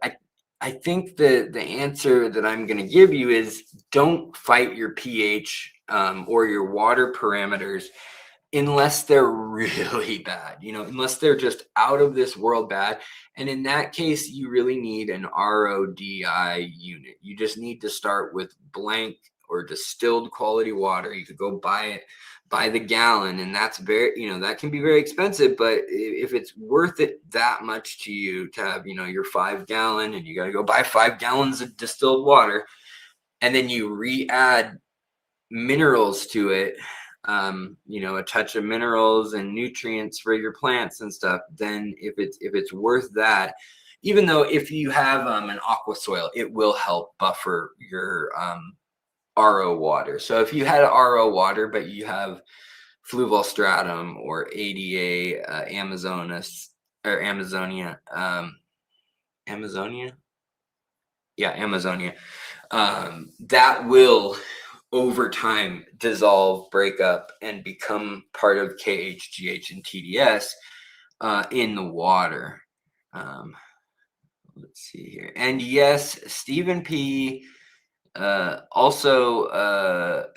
Speaker 1: I think the answer that I'm going to give you is don't fight your pH or your water parameters unless they're really bad, unless they're just out of this world bad. And in that case, you really need an RODI unit. You just need to start with blank or distilled quality water. You could go buy it by the gallon, and that's very, that can be very expensive. But if it's worth it that much to you to have, your 5 gallon, and you got to go buy 5 gallons of distilled water, and then you re-add minerals to it, a touch of minerals and nutrients for your plants and stuff, then if it's worth that, even though if you have an aqua soil, it will help buffer your RO water. So if you had RO water, but you have fluval stratum or ADA, Amazonas or Amazonia, Amazonia, yeah, Amazonia, that will over time dissolve, break up, and become part of KHGH and TDS in the water. Let's see here. And yes, Stephen P. Also,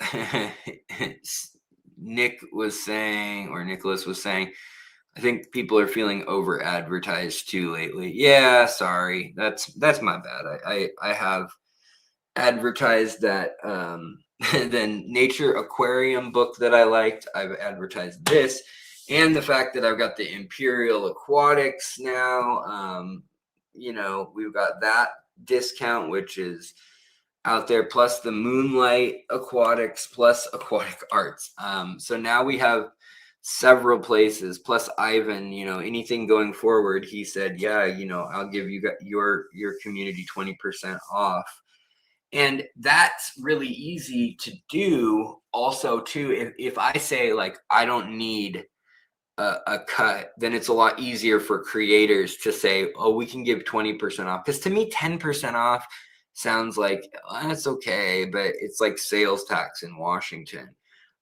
Speaker 1: Nick was saying, or Nicholas was saying, I think people are feeling over advertised too lately. Yeah, sorry. That's my bad. I have advertised that the Nature Aquarium book that I liked. I've advertised this, and the fact that I've got the Imperial Aquatics now. We've got that discount, which is out there, plus the Moonlight Aquatics, plus Aquatic Arts. So now we have several places, plus Ivan. Anything going forward, he said, yeah, I'll give you your community 20% off. And that's really easy to do also too. If I say, like, I don't need a cut, then it's a lot easier for creators to say, oh, we can give 20% off. Because to me, 10% off sounds like that's okay, but it's like sales tax in Washington.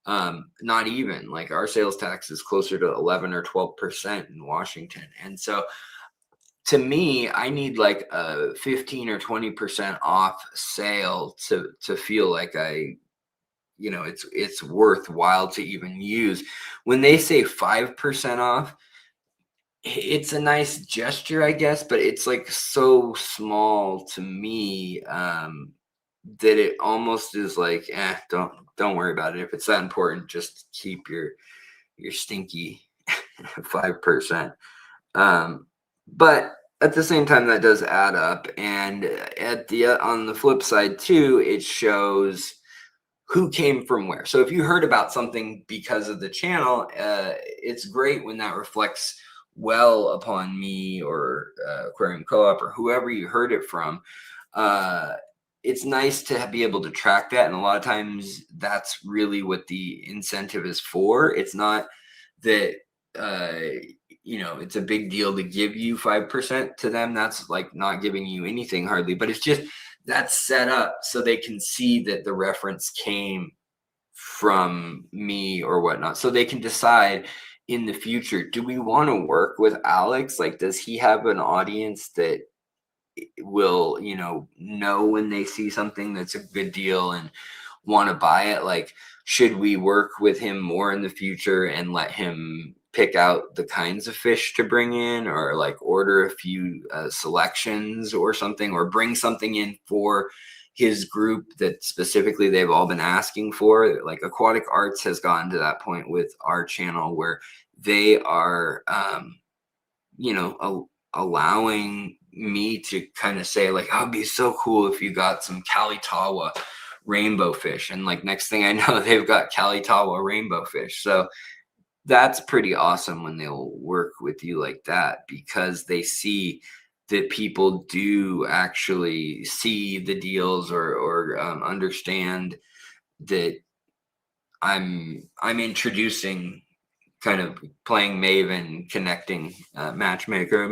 Speaker 1: Not even, like, our sales tax is closer to 11 or 12% in Washington. And so to me, I need like a 15 or 20% off sale to feel like it's worthwhile to even use. When they say 5% off, it's a nice gesture, I guess, but it's like so small to me that it almost is like, don't worry about it. If it's that important, just keep your stinky 5%. But at the same time, that does add up, and on the flip side too, it shows who came from where. So if you heard about something because of the channel, it's great when that reflects well upon me or Aquarium Co-op or whoever you heard it from. It's nice to be able to track that, and a lot of times that's really what the incentive is for. It's not that it's a big deal to give you 5% to them. That's like not giving you anything hardly, but it's just that's set up so they can see that the reference came from me or whatnot, so they can decide in the future, do we want to work with Alex? Like, does he have an audience that will know when they see something that's a good deal and want to buy it? Like, should we work with him more in the future and let him pick out the kinds of fish to bring in, or like order a few selections or something, or bring something in for his group that specifically they've all been asking for? Like, Aquatic Arts has gotten to that point with our channel where they are allowing me to kind of say, like, oh, it'd be so cool if you got some Kalitawa rainbow fish, and like next thing I know, they've got Kalitawa rainbow fish. So that's pretty awesome when they'll work with you like that, because they see that people do actually see the deals or understand that I'm introducing, kind of playing Maven, connecting, matchmaker,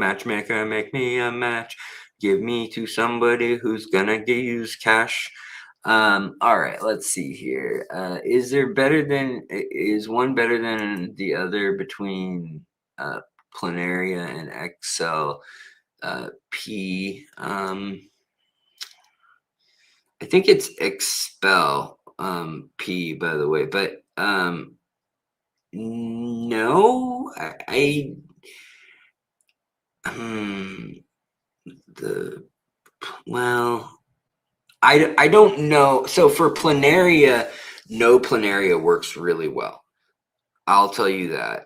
Speaker 1: make me a match, give me to somebody who's gonna use cash. All right, let's see here. Is one better than the other between Planaria and Excel P? I think it's Expel P, by the way, but no, I don't know. So for Planaria, no Planaria works really well. I'll tell you that.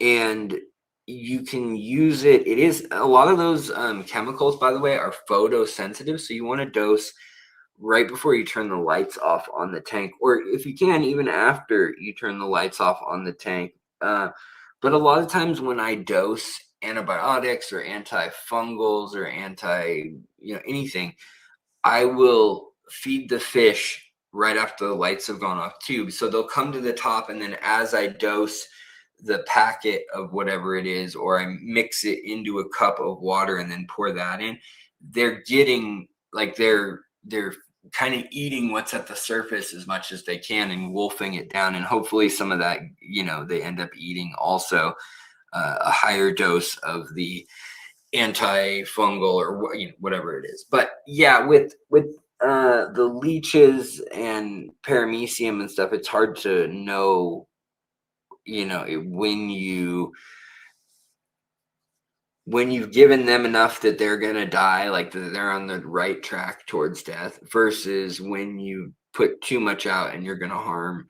Speaker 1: And you can use it. It is a lot of those chemicals, by the way, are photosensitive. So you want to dose right before you turn the lights off on the tank, or if you can, even after you turn the lights off on the tank. But a lot of times when I dose antibiotics or antifungals or anything, I will feed the fish right after the lights have gone off too. So they'll come to the top, and then as I dose the packet of whatever it is, or I mix it into a cup of water and then pour that in, they're getting like they're kind of eating what's at the surface as much as they can and wolfing it down. And hopefully some of that, they end up eating also a higher dose of the antifungal or whatever it is. But yeah, with the leeches and paramecium and stuff, it's hard to know, when you've given them enough that they're going to die, like that they're on the right track towards death, versus when you put too much out and you're going to harm,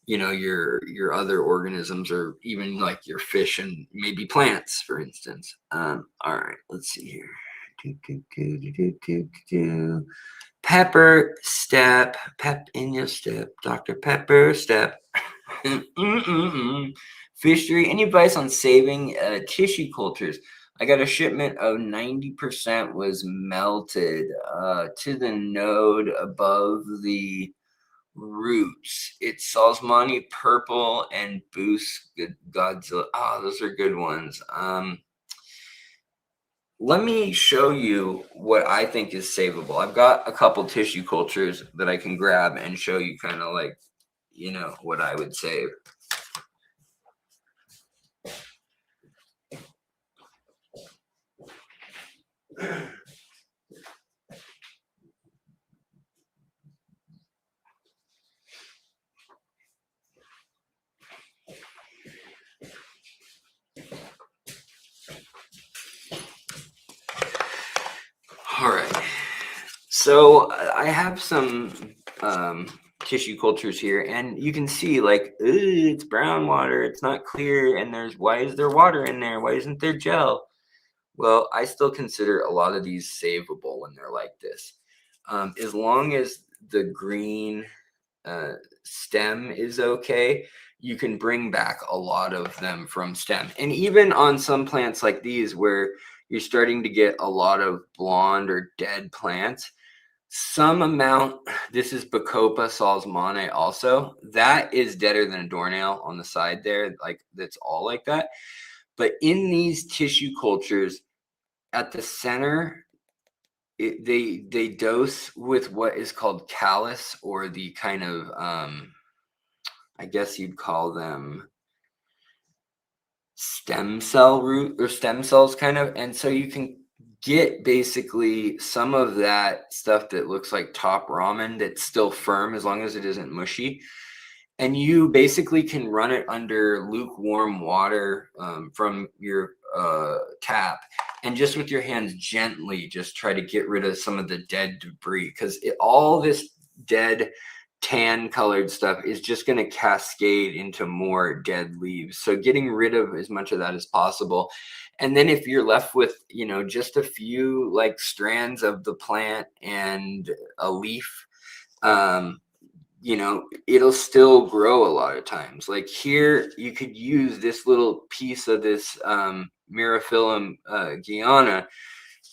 Speaker 1: your other organisms, or even like your fish and maybe plants, for instance. All right, let's see here. Pepper step, pep in your step, Dr. Pepper step. Fishery. Any advice on saving tissue cultures? I got a shipment of 90% was melted to the node above the roots. It's Salzmani purple and Boost Godzilla. Oh, those are good ones. Let me show you what I think is savable. I've got a couple tissue cultures that I can grab and show you kind of like, what I would save. All right. So I have some tissue cultures here, and you can see like, it's brown water. It's not clear. And why is there water in there? Why isn't there gel? Well, I still consider a lot of these savable when they're like this. As long as the green stem is okay, you can bring back a lot of them from stem. And even on some plants like these, where you're starting to get a lot of blonde or dead plants, some amount, this is Bacopa salzmani also, that is deader than a doornail on the side there, like that's all like that. But in these tissue cultures, at the center, they dose with what is called callus, or the kind of I guess you'd call them stem cell root or stem cells kind of. And so you can get basically some of that stuff that looks like top ramen that's still firm as long as it isn't mushy. And you basically can run it under lukewarm water from your tap, and just with your hands gently just try to get rid of some of the dead debris, because all this dead tan colored stuff is just going to cascade into more dead leaves. So getting rid of as much of that as possible. And then if you're left with, just a few like strands of the plant and a leaf, it'll still grow a lot of times. Like here, you could use this little piece of this Myraphyllum Guyana,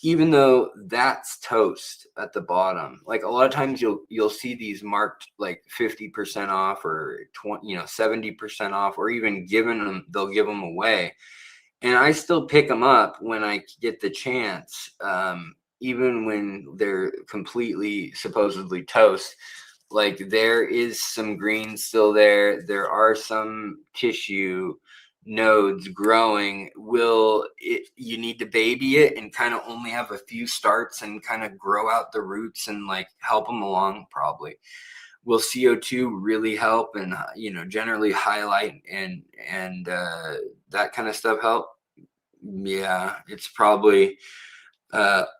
Speaker 1: even though that's toast at the bottom. Like a lot of times you'll see these marked like 50% off, or 70% off, or even they'll give them away. And I still pick them up when I get the chance, even when they're completely supposedly toast. Like there is some green still there. There are some tissue nodes growing. You need to baby it and kind of only have a few starts and kind of grow out the roots and like help them along? Probably. Will CO2 really help, and generally highlight and that kind of stuff help? Yeah, it's probably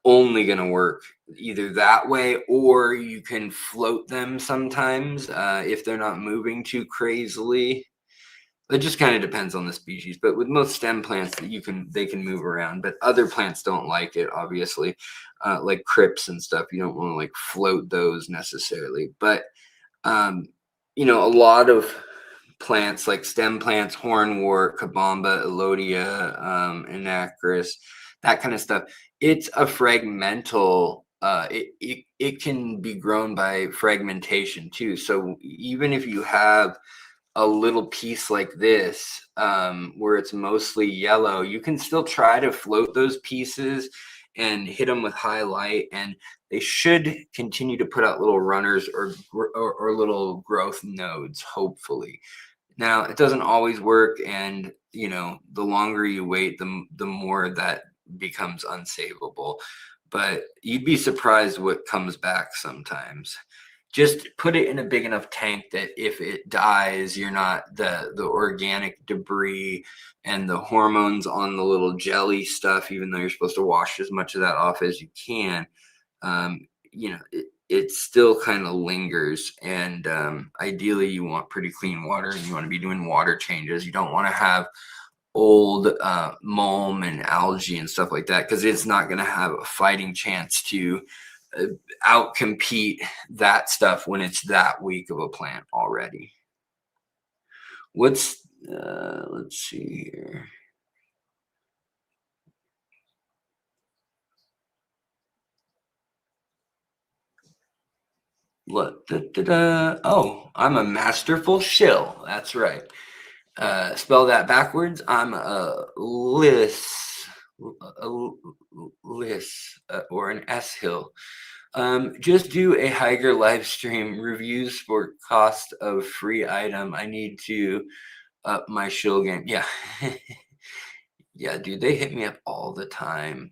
Speaker 1: only going to work either that way, or you can float them sometimes if they're not moving too crazily. It just kind of depends on the species, but with most stem plants, they can move around, but other plants don't like it, obviously. Like crypts and stuff, you don't want to like float those necessarily. But a lot of plants like stem plants, hornwort, kabamba, elodia, anacris, that kind of stuff, it's a fragmental, it can be grown by fragmentation too. So even if you have a little piece like this, where it's mostly yellow, you can still try to float those pieces and hit them with high light, and they should continue to put out little runners or little growth nodes, hopefully. Now, it doesn't always work, and the longer you wait, the more that becomes unsavable. But you'd be surprised what comes back sometimes. Just put it in a big enough tank that if it dies, you're not the organic debris and the hormones on the little jelly stuff, even though you're supposed to wash as much of that off as you can. It still kind of lingers, and ideally you want pretty clean water, and you want to be doing water changes. You don't want to have old mulm and algae and stuff like that, because it's not going to have a fighting chance to outcompete that stuff when it's that weak of a plant already. Let's see here. What? Oh, I'm a masterful shill. That's right. Spell that backwards. I'm a lis, or an S hill. Just do a Higer live stream reviews for cost of free item. I need to up my shill game. Yeah. Yeah, dude, they hit me up all the time.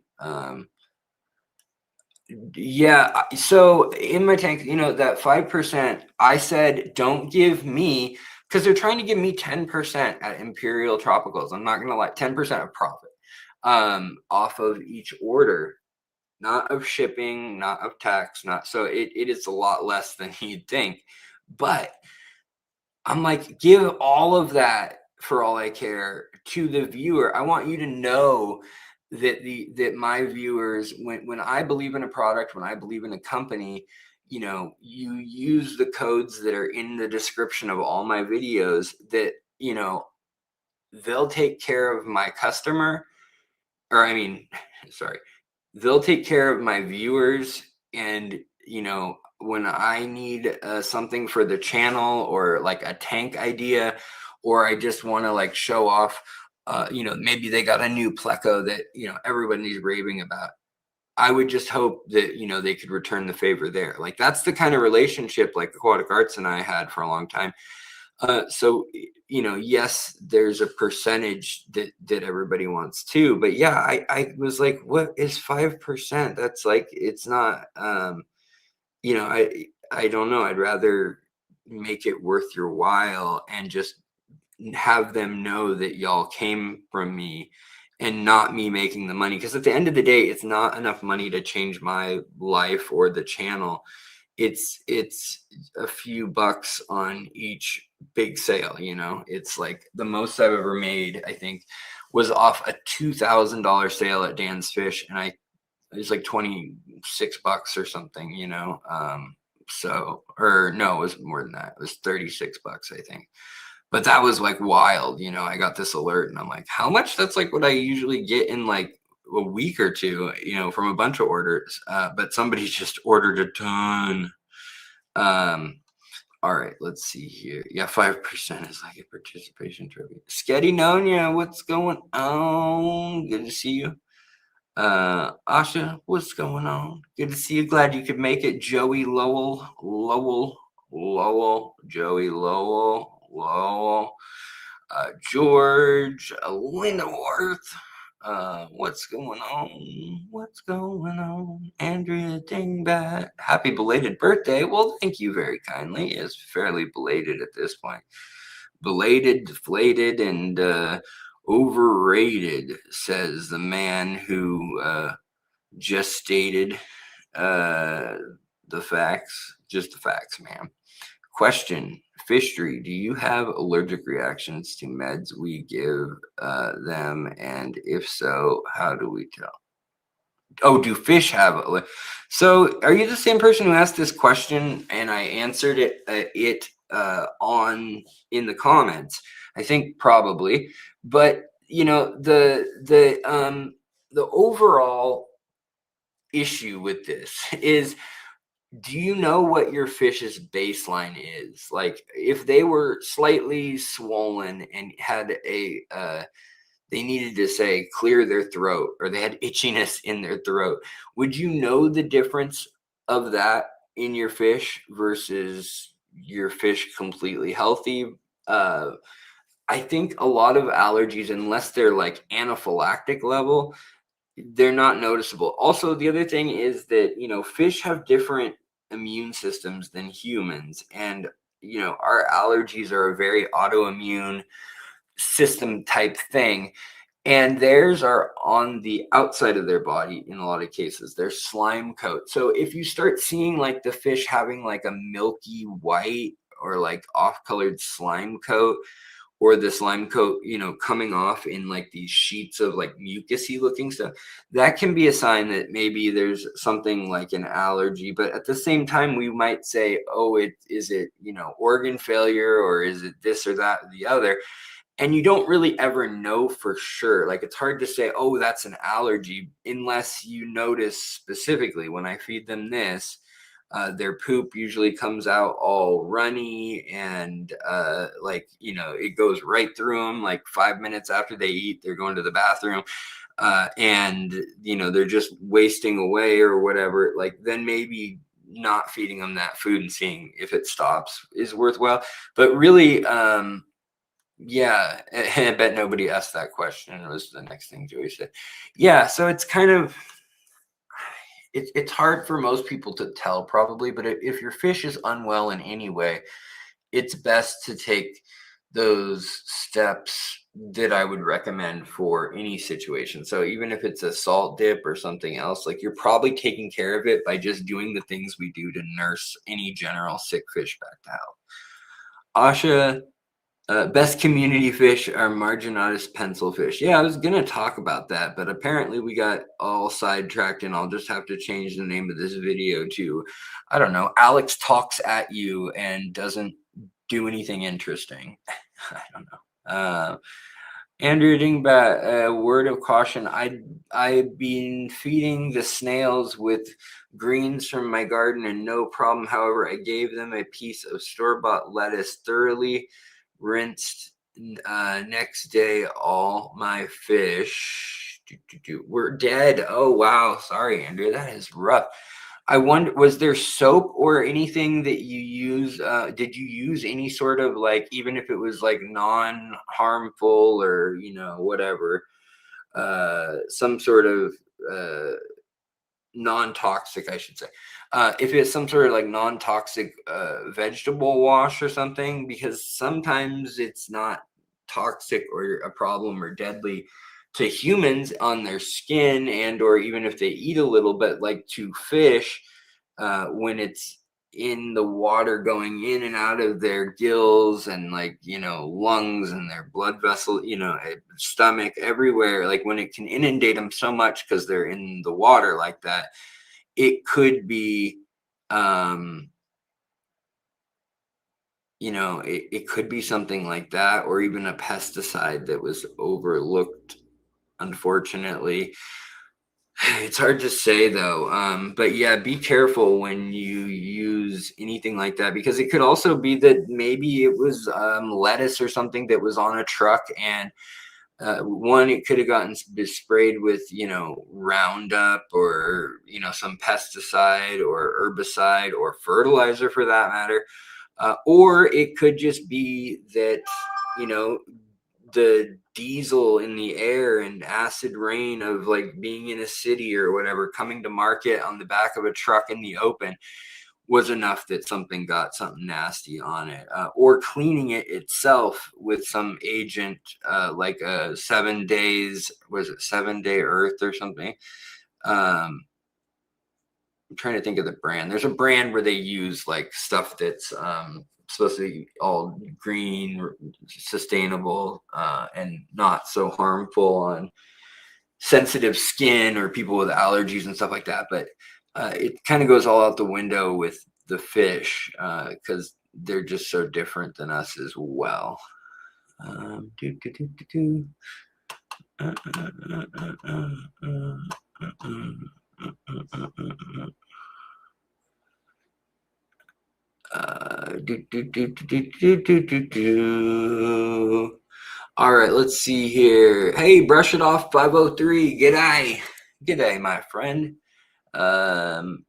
Speaker 1: Yeah, so in my tank, that 5%, I said, don't give me, because they're trying to give me 10% at Imperial Tropicals. I'm not going to lie, 10% of profit off of each order, not of shipping, not of tax, so it is a lot less than you'd think. But I'm like, give all of that, for all I care, to the viewer. I want you to know that my viewers, when I believe in a product, when I believe in a company, you use the codes that are in the description of all my videos, that they'll take care of my customer, or I mean, sorry, they'll take care of my viewers. And when I need something for the channel, or like a tank idea, or I just want to like show off, maybe they got a new pleco that everybody's raving about, I would just hope that they could return the favor there. Like, that's the kind of relationship like Aquatic Arts and I had for a long time. So yes, there's a percentage that everybody wants too, but yeah, I was like, what is 5%? That's like, it's not, I don't know. I'd rather make it worth your while and just have them know that y'all came from me, and not me making the money. Because at the end of the day, it's not enough money to change my life or the channel. It's a few bucks on each big sale. It's like the most I've ever made, I think, was off a $2,000 sale at Dan's Fish, and it was like 26 bucks or something. Or no, it was more than that. It was 36 bucks, I think. But that was like wild. I got this alert, and I'm like, how much? That's like what I usually get in like a week or two, from a bunch of orders. But somebody just ordered a ton. All right, let's see here. Yeah, 5% is like a participation trophy. Sketty Nonia, what's going on? Good to see you. Asha, what's going on? Good to see you. Glad you could make it. Joey Lowell, Joey Lowell, George Lindeworth. What's going on? What's going on? Andrea Dingbat. Happy belated birthday. Well, thank you very kindly. It's fairly belated at this point. Belated, deflated, and overrated, says the man who just stated the facts. Just the facts, man. Question: Fishstreet, do you have allergic reactions to meds we give them? And if so, how do we tell? Oh, do fish have? So, are you the same person who asked this question and I answered it on in the comments? I think probably, but the overall issue with this is, do you know what your fish's baseline is? Like, if they were slightly swollen and had they needed to say clear their throat, or they had itchiness in their throat. Would you know the difference of that in your fish versus your fish completely healthy? Uh, I think a lot of allergies, unless they're like anaphylactic level, they're not noticeable. Also, the other thing is that, fish have different immune systems than humans. And, our allergies are a very autoimmune system type thing. And theirs are on the outside of their body in a lot of cases, their slime coat. So if you start seeing like the fish having like a milky white or like off colored slime coat, or the slime coat, coming off in like these sheets of like mucusy looking stuff, that can be a sign that maybe there's something like an allergy. But at the same time, we might say, oh, is it, organ failure, or is it this or that or the other? And you don't really ever know for sure. Like, it's hard to say, oh, that's an allergy, unless you notice specifically when I feed them this, their poop usually comes out all runny, and it goes right through them. Like 5 minutes after they eat, they're going to the bathroom, and they're just wasting away or whatever. Like, then maybe not feeding them that food and seeing if it stops is worthwhile. But really, yeah, I bet nobody asked that question, was the next thing Joey said. Yeah, so it's kind of, it's hard for most people to tell probably, but if your fish is unwell in any way, it's best to take those steps that I would recommend for any situation. So even if it's a salt dip or something else, like, you're probably taking care of it by just doing the things we do to nurse any general sick fish back to health. Asha, best community fish are marginatus pencilfish. Yeah, I was gonna talk about that, but apparently we got all sidetracked, and I'll just have to change the name of this video to, I don't know, Alex talks at you and doesn't do anything interesting. I don't know. Andrew Dingbat, word of caution. I've been feeding the snails with greens from my garden and no problem. However, I gave them a piece of store-bought lettuce, thoroughly rinsed. Next day, all my fish were dead. Oh wow, sorry, Andrew, that is rough. I wonder, was there soap or anything that you use? Did you use any sort of, like, even if it was like non-harmful, or whatever, some sort of non-toxic, I should say. If it's some sort of like non-toxic vegetable wash or something, because sometimes it's not toxic or a problem or deadly to humans on their skin, and or even if they eat a little, but like to fish, when it's in the water going in and out of their gills and, like, lungs and their blood vessel, stomach, everywhere, like when it can inundate them so much because they're in the water like that, it could be, it could be something like that, or even a pesticide that was overlooked, unfortunately. It's hard to say though, but yeah, be careful when you use anything like that, because it could also be that maybe it was lettuce or something that was on a truck, and one, it could have gotten sprayed with Roundup, or some pesticide or herbicide or fertilizer for that matter, or it could just be that you know the diesel in the air and acid rain of like being in a city or whatever, coming to market on the back of a truck in the open, was enough that something got something nasty on it, or cleaning it itself with some agent, like a 7 days, was it 7 Day Earth or something? I'm trying to think of the brand. There's a brand where they use like stuff that's supposed to be all green, sustainable, and not so harmful on sensitive skin or people with allergies and stuff like that. But it kind of goes all out the window with the fish, because they're just so different than us as well. Do, do, do, do, do. Do, do, do, do, do, do, do, do. All right, let's see here. Hey, Brush It Off 503. G'day. G'day, my friend. Um,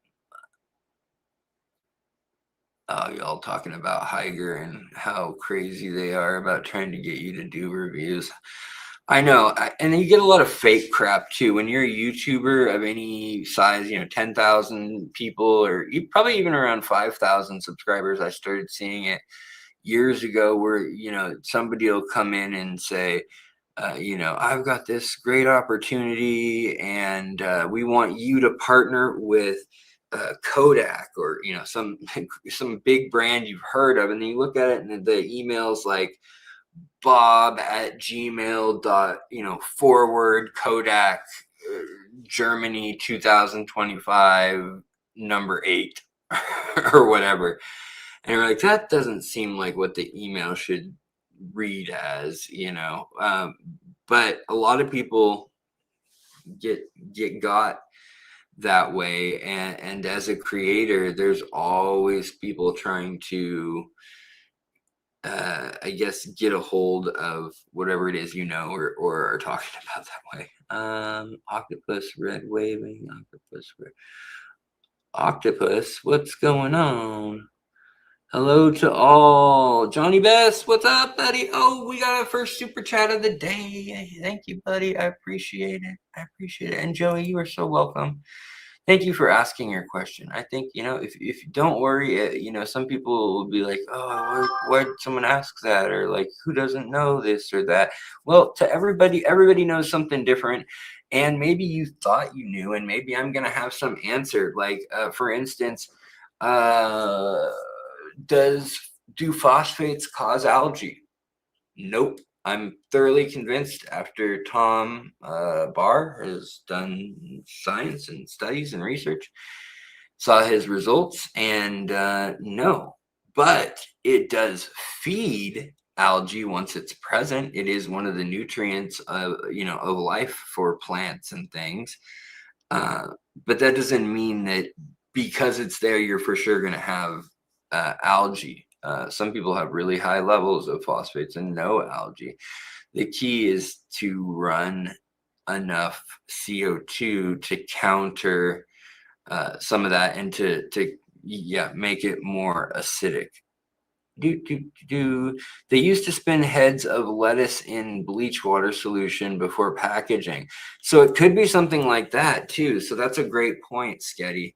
Speaker 1: y'all talking about Higer and how crazy they are about trying to get you to do reviews. I know, and you get a lot of fake crap too. When you're a YouTuber of any size, 10,000 people, or you probably even around 5,000 subscribers. I started seeing it years ago where, somebody will come in and say, I've got this great opportunity and we want you to partner with Kodak or, some big brand you've heard of. And then you look at it and the email's like bob@gmail dot, forward Kodak, Germany 2025 number 8 or whatever. And you're like, that doesn't seem like what the email should read as, but a lot of people get got that way, and as a creator, there's always people trying to I guess get a hold of whatever it is, or are talking about that way. Octopus red waving, octopus, what's going on? Hello to all. Johnny Best, what's up, buddy? Oh, we got our first super chat of the day. Thank you, buddy. I appreciate it. And Joey, you are so welcome. Thank you for asking your question. I think, if you don't worry, some people will be like, oh, why'd someone ask that? Or like, who doesn't know this or that? Well, to everybody knows something different. And maybe you thought you knew, and maybe I'm going to have some answer. Like, for instance, uh, do phosphates cause algae? Nope. I'm thoroughly convinced after Tom Barr has done science and studies and research, saw his results, and no. But it does feed algae once it's present. It is one of the nutrients of life for plants and things. But that doesn't mean that because it's there, you're for sure going to have algae. Some people have really high levels of phosphates and no algae. The key is to run enough CO2 to counter some of that and to make it more acidic. They used to spin heads of lettuce in bleach water solution before packaging. So it could be something like that too. So that's a great point, Sketty.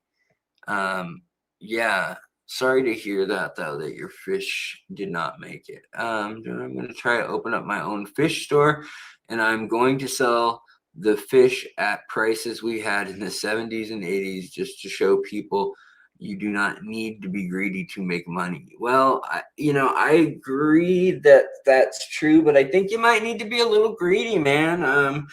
Speaker 1: Yeah, sorry to hear that though, that your fish did not make it. I'm going to try to open up my own fish store, and I'm going to sell the fish at prices we had in the 70s and 80s just to show people you do not need to be greedy to make money. Well, I agree that that's true, but I think you might need to be a little greedy, man.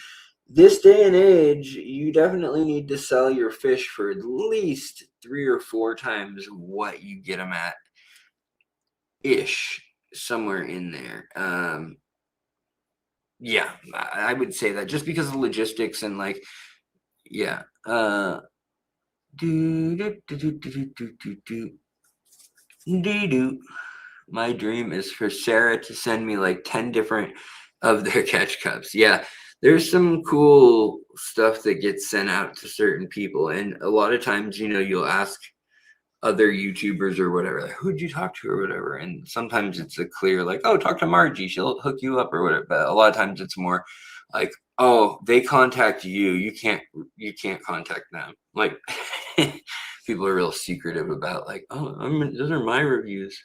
Speaker 1: This day and age, you definitely need to sell your fish for at least 3 or 4 times what you get them at, ish, somewhere in there. Yeah, I would say that just because of logistics and like, yeah. My dream is for Sarah to send me like 10 different of their catch cups. Yeah, there's some cool stuff that gets sent out to certain people. And a lot of times, you'll ask other YouTubers or whatever, like, who'd you talk to or whatever. And sometimes it's a clear, like, oh, talk to Margie, she'll hook you up or whatever. But a lot of times it's more like, oh, they contact you. You can't contact them. Like people are real secretive about like, oh, those are my reviews.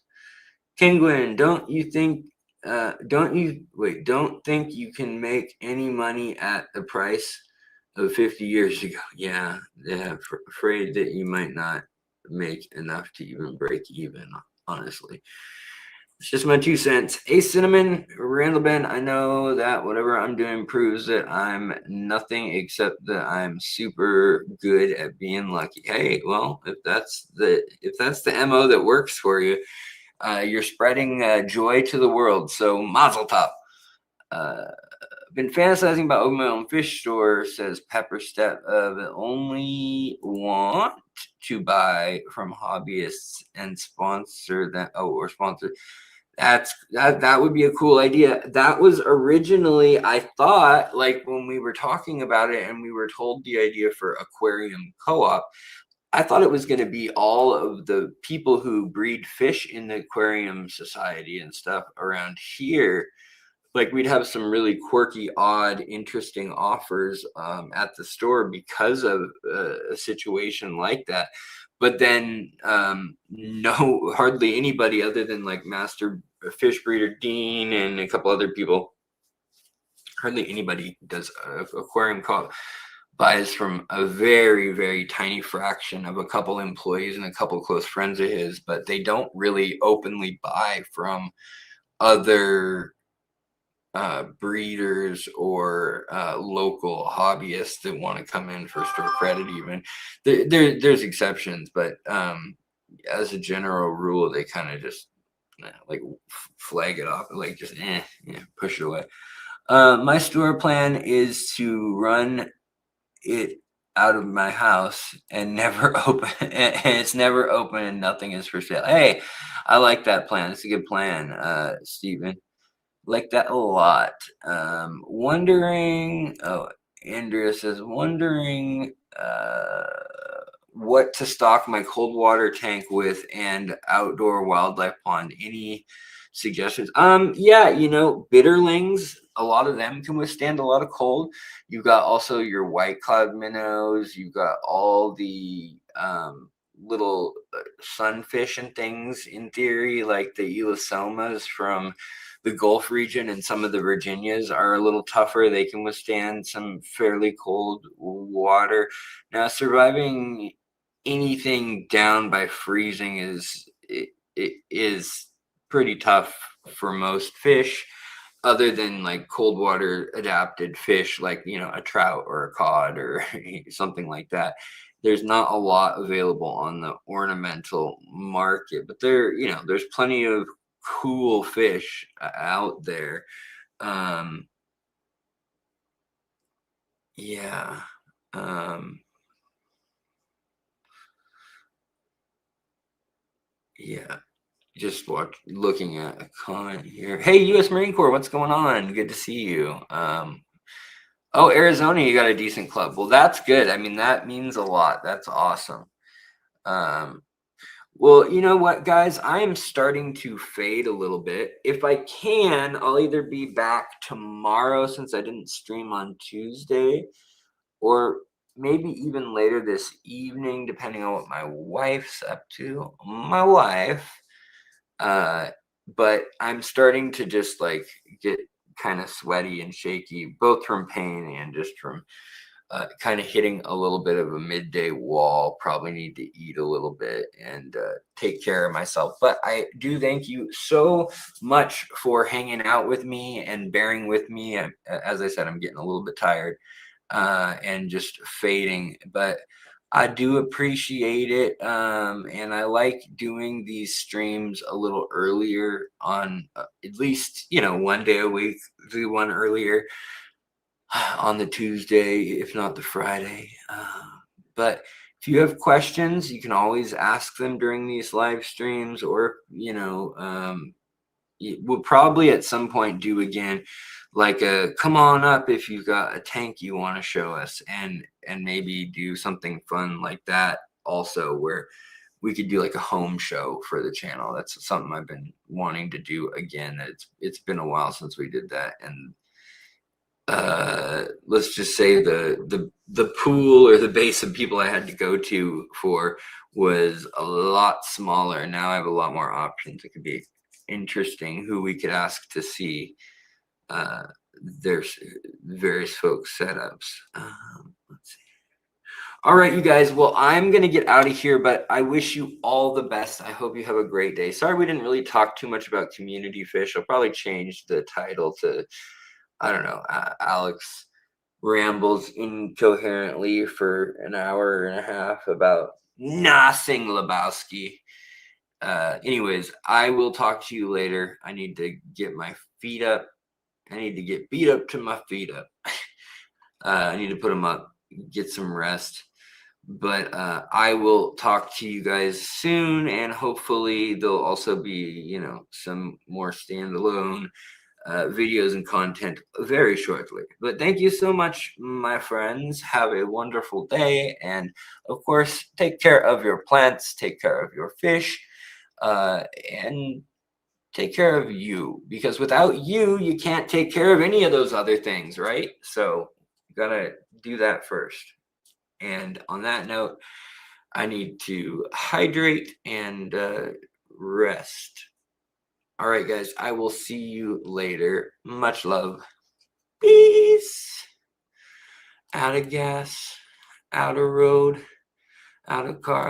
Speaker 1: Penguin, don't think you can make any money at the price of 50 years ago? Yeah, afraid that you might not make enough to even break even, honestly. It's just my 2 cents. Hey, Cinnamon, Randall Ben, I know that whatever I'm doing proves that I'm nothing except that I'm super good at being lucky. Hey, well, if that's the MO that works for you, you're spreading joy to the world. So mazel tov. Been fantasizing about opening my own fish store, says Pepper Step. But only want to buy from hobbyists and sponsor them. Oh, or sponsor. That would be a cool idea. That was originally, I thought, like when we were talking about it and we were told the idea for aquarium co-op, I thought it was going to be all of the people who breed fish in the aquarium society and stuff around here. Like we'd have some really quirky, odd, interesting offers at the store because of a situation like that. But then no, hardly anybody other than like Master Fish Breeder Dean and a couple other people, hardly anybody does aquarium co-op, buys from a very, very tiny fraction of a couple employees and a couple close friends of his, but they don't really openly buy from other breeders or local hobbyists that want to come in for store credit. Even there's exceptions, but as a general rule, they kind of just like flag it off, like just push it away. My store plan is to run it out of my house and never open, and it's never open and nothing is for sale. Hey, I like that plan. It's a good plan, Stephen. Like that a lot. Wondering, oh, Andrea says, wondering what to stock my cold water tank with and outdoor wildlife pond. Any suggestions? Yeah, bitterlings, a lot of them can withstand a lot of cold. You've got also your white cloud minnows, you've got all the little sunfish and things in theory, like the elastomas from the Gulf region, and some of the Virginias are a little tougher. They can withstand some fairly cold water. Now, surviving anything down by freezing is pretty tough for most fish, other than like cold water adapted fish, like a trout or a cod or something like that. There's not a lot available on the ornamental market, but there's plenty of cool fish out there. Yeah. Yeah. Just looking at a comment here. Hey, U.S. Marine Corps, what's going on? Good to see you. Oh, Arizona, you got a decent club. Well, that's good. I mean, that means a lot. That's awesome. Well, you know what, guys? I am starting to fade a little bit. If I can, I'll either be back tomorrow since I didn't stream on Tuesday, or maybe even later this evening, depending on what my wife's up to. My wife. But I'm starting to just like get kind of sweaty and shaky, both from pain and just from kind of hitting a little bit of a midday wall. Probably need to eat a little bit and take care of myself. But I do thank you so much for hanging out with me and bearing with me. As I said, I'm getting a little bit tired and just fading, but I do appreciate it. And I like doing these streams a little earlier on, at least, one day a week, do one earlier on the Tuesday, if not the Friday. But if you have questions, you can always ask them during these live streams, or, we'll probably at some point do again like a come on up if you've got a tank you want to show us, and maybe do something fun like that also, where we could do like a home show for the channel. That's something I've been wanting to do again. It's been a while since we did that, and let's just say the pool or the base of people I had to go to for was a lot smaller. Now I have a lot more options. It could be interesting who we could ask to see there's various folks setups. Let's see. All right, you guys. Well, I'm going to get out of here, but I wish you all the best. I hope you have a great day. Sorry we didn't really talk too much about community fish. I'll probably change the title to, I don't know, Alex rambles incoherently for an hour and a half about nothing, Lebowski. Anyways, I will talk to you later. I need to get my feet up. I need to get beat up to my feet up. I need to put them up, get some rest. But I will talk to you guys soon, and hopefully there'll also be, some more standalone videos and content very shortly. But thank you so much, my friends. Have a wonderful day, and of course, take care of your plants, take care of your fish, and take care of you, because without you, you can't take care of any of those other things, right? So you gotta do that first. And on that note, I need to hydrate and rest. All right, guys, I will see you later. Much love. Peace. Out of gas, out of road, out of car.